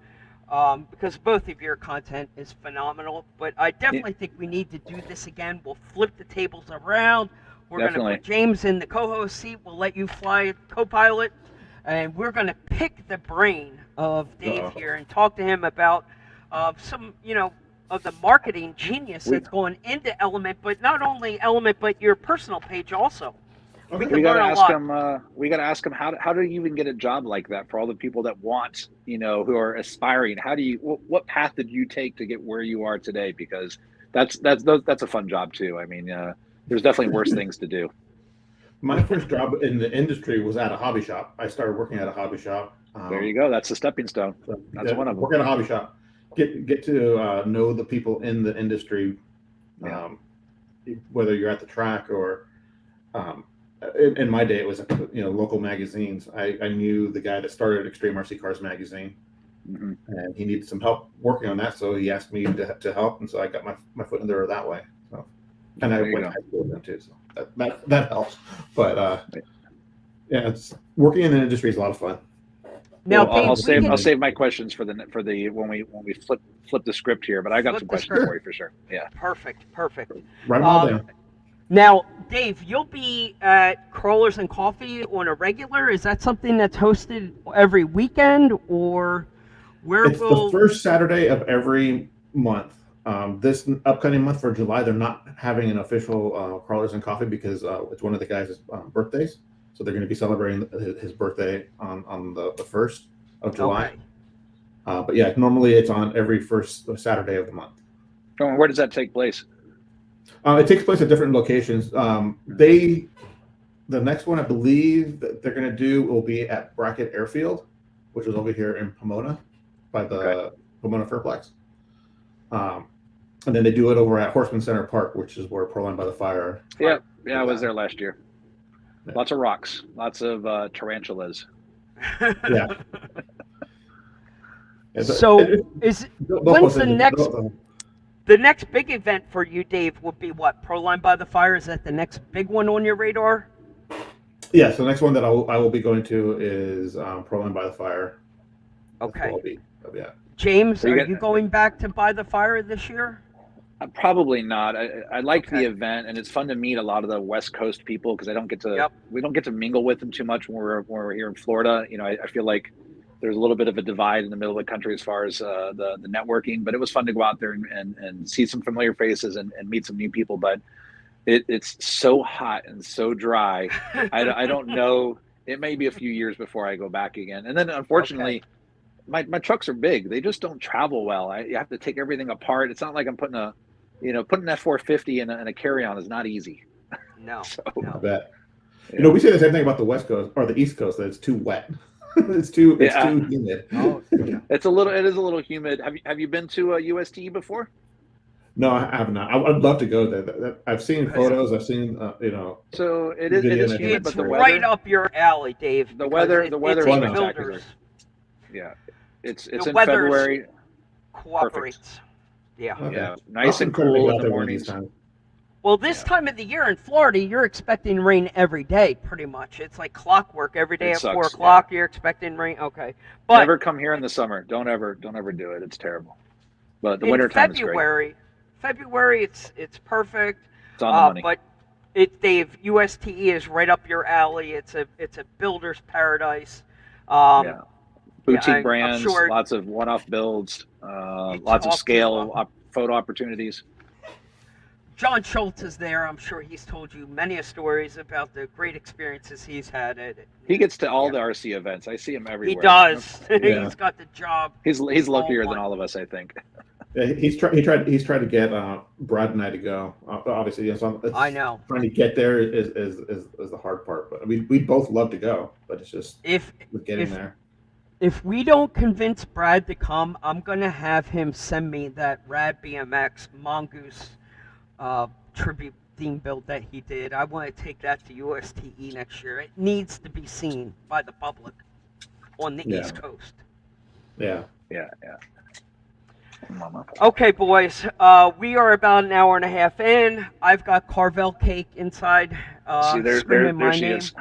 Because both of your content is phenomenal, but I definitely think we need to do this again. We'll flip the tables around. We're going to put James in the co-host seat. We'll let you fly co-pilot, and we're going to pick the brain of Dave here and talk to him about some, of the marketing genius that's going into Element, but not only Element, but your personal page also. Okay. We got to learn a ask lot. him. We got to ask him how do you even get a job like that for all the people that want, who are aspiring? How do you? What path did you take to get where you are today? Because that's a fun job too. I mean, there's definitely worse things to do. My first job in the industry was at a hobby shop. I started working at a hobby shop. There you go. That's the stepping stone. That's one of them. Work at a hobby shop. Get to know the people in the industry, Yeah. whether you're at the track or. In my day, it was local magazines. I knew the guy that started Extreme RC Cars magazine, and he needed some help working on that, so he asked me to help, and so I got my foot in there that way. So, and I went to high school with him too, so that helps. But yeah, it's working in the industry is a lot of fun. Now, Well, Dave, I'll save my questions for the when we flip the script here, but I got some questions for you for sure. Yeah. Perfect. Write them all down. Now, Dave, you'll be at Crawlers and Coffee on a regular. Is that something that's hosted every weekend, or where It's the first Saturday of every month. This upcoming month for July, they're not having an official Crawlers and Coffee because it's one of the guys' birthdays. So they're going to be celebrating his birthday on the 1st of July. Okay. But yeah, normally it's on every first Saturday of the month. Oh, and where does that take place? It takes place at different locations. The next one I believe that they're going to do will be at Brackett Airfield, which is over here in Pomona by the Pomona Fairplex. And then they do it over at Horseman Center Park, which is where Proline by the Fire. Yeah, I was there last year. Lots of rocks, lots of tarantulas. Yeah. So when's the next? The next big event for you, Dave, will be what? Proline by the Fire? Is that the next big one on your radar? Yeah, so the next one that I will be going to is Proline by the Fire. Okay. Yeah. James, are you going back to By the Fire this year? Probably not. I like the event, and it's fun to meet a lot of the West Coast people because we don't get to mingle with them too much when we're here in Florida. I feel like there's a little bit of a divide in the middle of the country as far as the networking, but it was fun to go out there and see some familiar faces and meet some new people. But it's so hot and so dry. I don't know. It may be a few years before I go back again. And then unfortunately, my trucks are big. They just don't travel well. You have to take everything apart. It's not like I'm putting an F-450 in a carry-on is not easy. No. I bet. Yeah. We say the same thing about the West Coast or the East Coast, that it's too wet. It's too humid. Oh, yeah. It is a little humid. Have you been to USTE before? No, I have not. I'd love to go there. I've seen photos. I've seen So it is humid, but the weather, right up your alley, Dave. The weather is spectacular. Yeah, it's in February. Cooperates. Perfect. Yeah. Okay. Yeah, nice and cool in the mornings. Well, this time of the year in Florida, you're expecting rain every day, pretty much. It's like clockwork. Every day at 4 o'clock, you're expecting rain. Okay, but never come here in the summer. Don't ever do it. It's terrible. But the winter time is great. February, it's perfect. It's on the money. But Dave, USTE is right up your alley. It's a builder's paradise. Boutique brands, lots of one-off builds, lots of scale photo opportunities. John Schultz is there. I'm sure he's told you many stories about the great experiences he's had at it. He gets to all the RC events. I see him everywhere. He does. Yeah. He's got the job. He's luckier than all of us, I think. Yeah, he's tried to get Brad and I to go. Obviously, I know. Trying to get there is the hard part. But we both love to go, but it's just getting there. If we don't convince Brad to come, I'm gonna have him send me that Rad BMX Mongoose tribute theme build that he did. I want to take that to USTE next year. It needs to be seen by the public on the East Coast. Yeah. Okay, boys. We are about an hour and a half in. I've got Carvel Cake inside. Screaming my name. Is.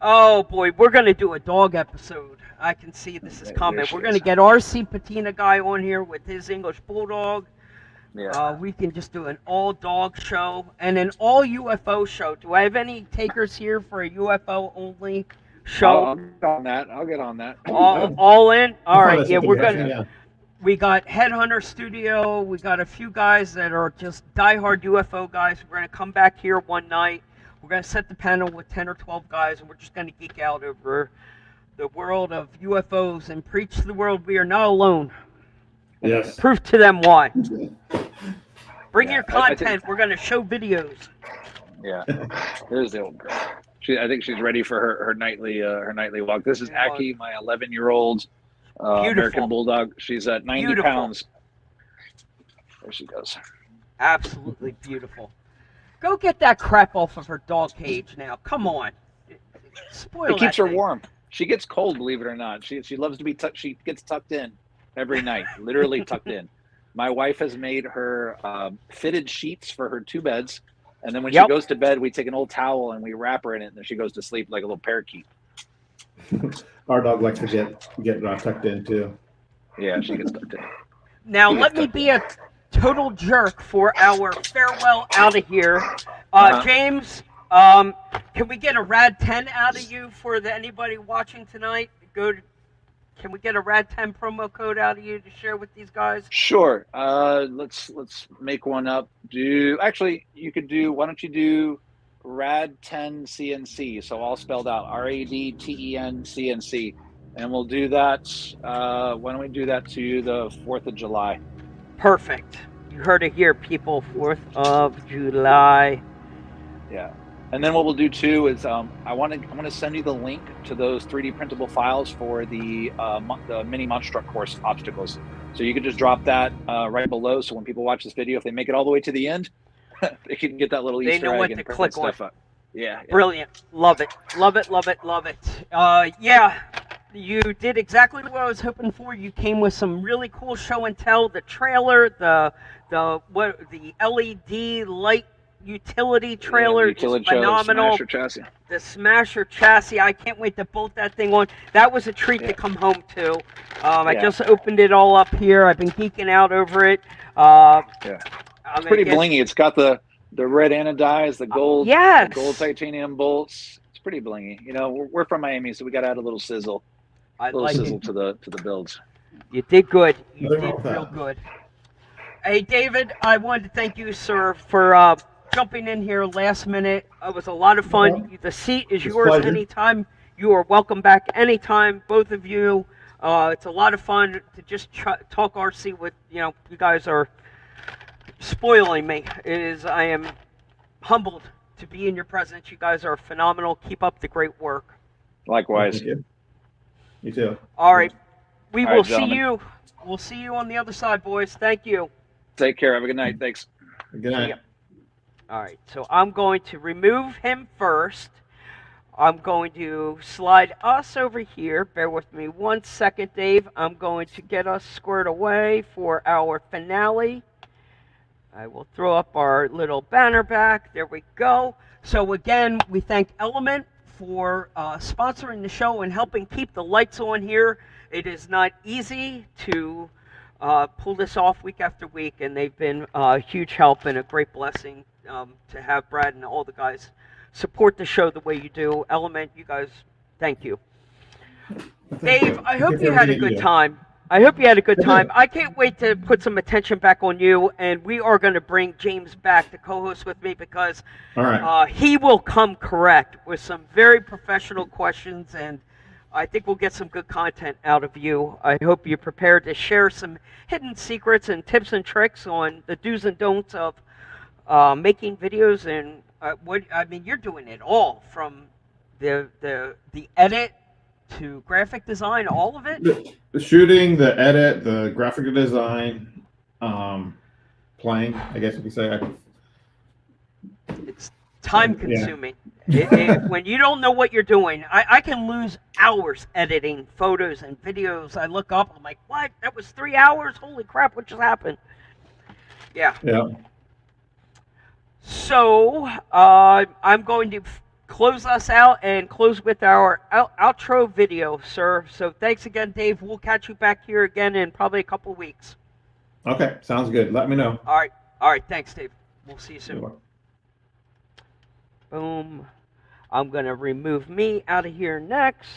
Oh boy, we're gonna do a dog episode. I can see this is coming. We're gonna get RC Patina guy on here with his English Bulldog. Yeah. We can just do an all dog show and an all UFO show. Do I have any takers here for a UFO only show? I'll get on that. All in. All right. Yeah, we're gonna. We got Headhunter Studio. We got a few guys that are just diehard UFO guys. We're going to come back here one night. We're going to set the panel with 10 or 12 guys, and we're just going to geek out over the world of UFOs and preach to the world we are not alone. Yes. Proof to them why. Bring Yeah, your I think- content. We're going to show videos. Yeah, there's the old girl. I think she's ready for her nightly walk. This is Aki, my 11-year-old American Bulldog. She's at 90 Beautiful. pounds. There she goes. Absolutely beautiful. Go get that crap off of her dog cage now. Come on. Spoil It keeps that her thing. warm. She gets cold, believe it or not. She loves to be tucked. She gets tucked in every night, literally tucked in. My wife has made her fitted sheets for her 2 beds. And then when she goes to bed, we take an old towel and we wrap her in it, and then she goes to sleep like a little parakeet. Our dog likes to get tucked in too. Yeah, she gets tucked in. Now, let me be a total jerk for our farewell out of here. James, can we get a Rad 10 out of you for anybody watching tonight? Can we get a Rad 10 promo code out of you to share with these guys? Sure. Let's make one up. You could do. Why don't you do Rad 10 CNC? So all spelled out RADTEN CNC, and we'll do that. Why don't we do that to the 4th of July? Perfect. You heard it here, people. 4th of July. Yeah. And then what we'll do too is I want to send you the link to those 3D printable files for the mini monster truck course obstacles. So you can just drop that right below. So when people watch this video, if they make it all the way to the end, they can get that little Easter know egg what and to print click stuff on. up. Yeah. Brilliant. Love it. Love it. Love it. Love it. Yeah. You did exactly what I was hoping for. You came with some really cool show and tell. The trailer, the LED light utility trailer, utility is phenomenal. Smasher chassis. The Smasher chassis, I can't wait to bolt that thing on. That was a treat to come home to. I just opened it all up here. I've been geeking out over it. It's pretty blingy. It's got the red anodize, the gold, yes. the gold titanium bolts. It's pretty blingy. You know, we're from Miami, so we got to add a little sizzle. Sizzle to the builds. You did good. You Nothing did wrong with real that. good. Hey, David, I wanted to thank you, sir, for jumping in here last minute. It was a lot of fun. The seat is yours pleasure. anytime. You are welcome back anytime, both of you. It's a lot of fun to just talk RC with, you guys are spoiling me. I am humbled to be in your presence. You guys are phenomenal. Keep up the great work. Likewise. Thank you. You too. All right. We All will right, see you. We'll see you on the other side, boys. Thank you. Take care. Have a good night. Thanks. Good night. All right. So I'm going to remove him first. I'm going to slide us over here. Bear with me 1 second, Dave. I'm going to get us squared away for our finale. I will throw up our little banner back. There we go. So again, we thank Element for sponsoring the show and helping keep the lights on here. It is not easy to pull this off week after week, and they've been a huge help and a great blessing to have Brad and all the guys support the show the way you do. Element, you guys, thank you. Dave, I hope you had a good time. I hope you had a good time. I can't wait to put some attention back on you, and we are going to bring James back to co-host with me because All right. he will come correct with some very professional questions, and I think we'll get some good content out of you. I hope you're prepared to share some hidden secrets and tips and tricks on the do's and don'ts of making videos and you're doing it all from the edit to graphic design, all of it. The shooting, the edit, the graphic design, playing. I guess you could say. It's time consuming. When you don't know what you're doing, I can lose hours editing photos and videos. I look up, I'm like, what? That was 3 hours? Holy crap, what just happened? Yeah. Yeah. So I'm going to close us out and close with our outro video, sir. So thanks again, Dave. We'll catch you back here again in probably a couple weeks. Okay, sounds good. Let me know. All right. Thanks, Dave. We'll see you soon. You're welcome. Boom. I'm going to remove me out of here next.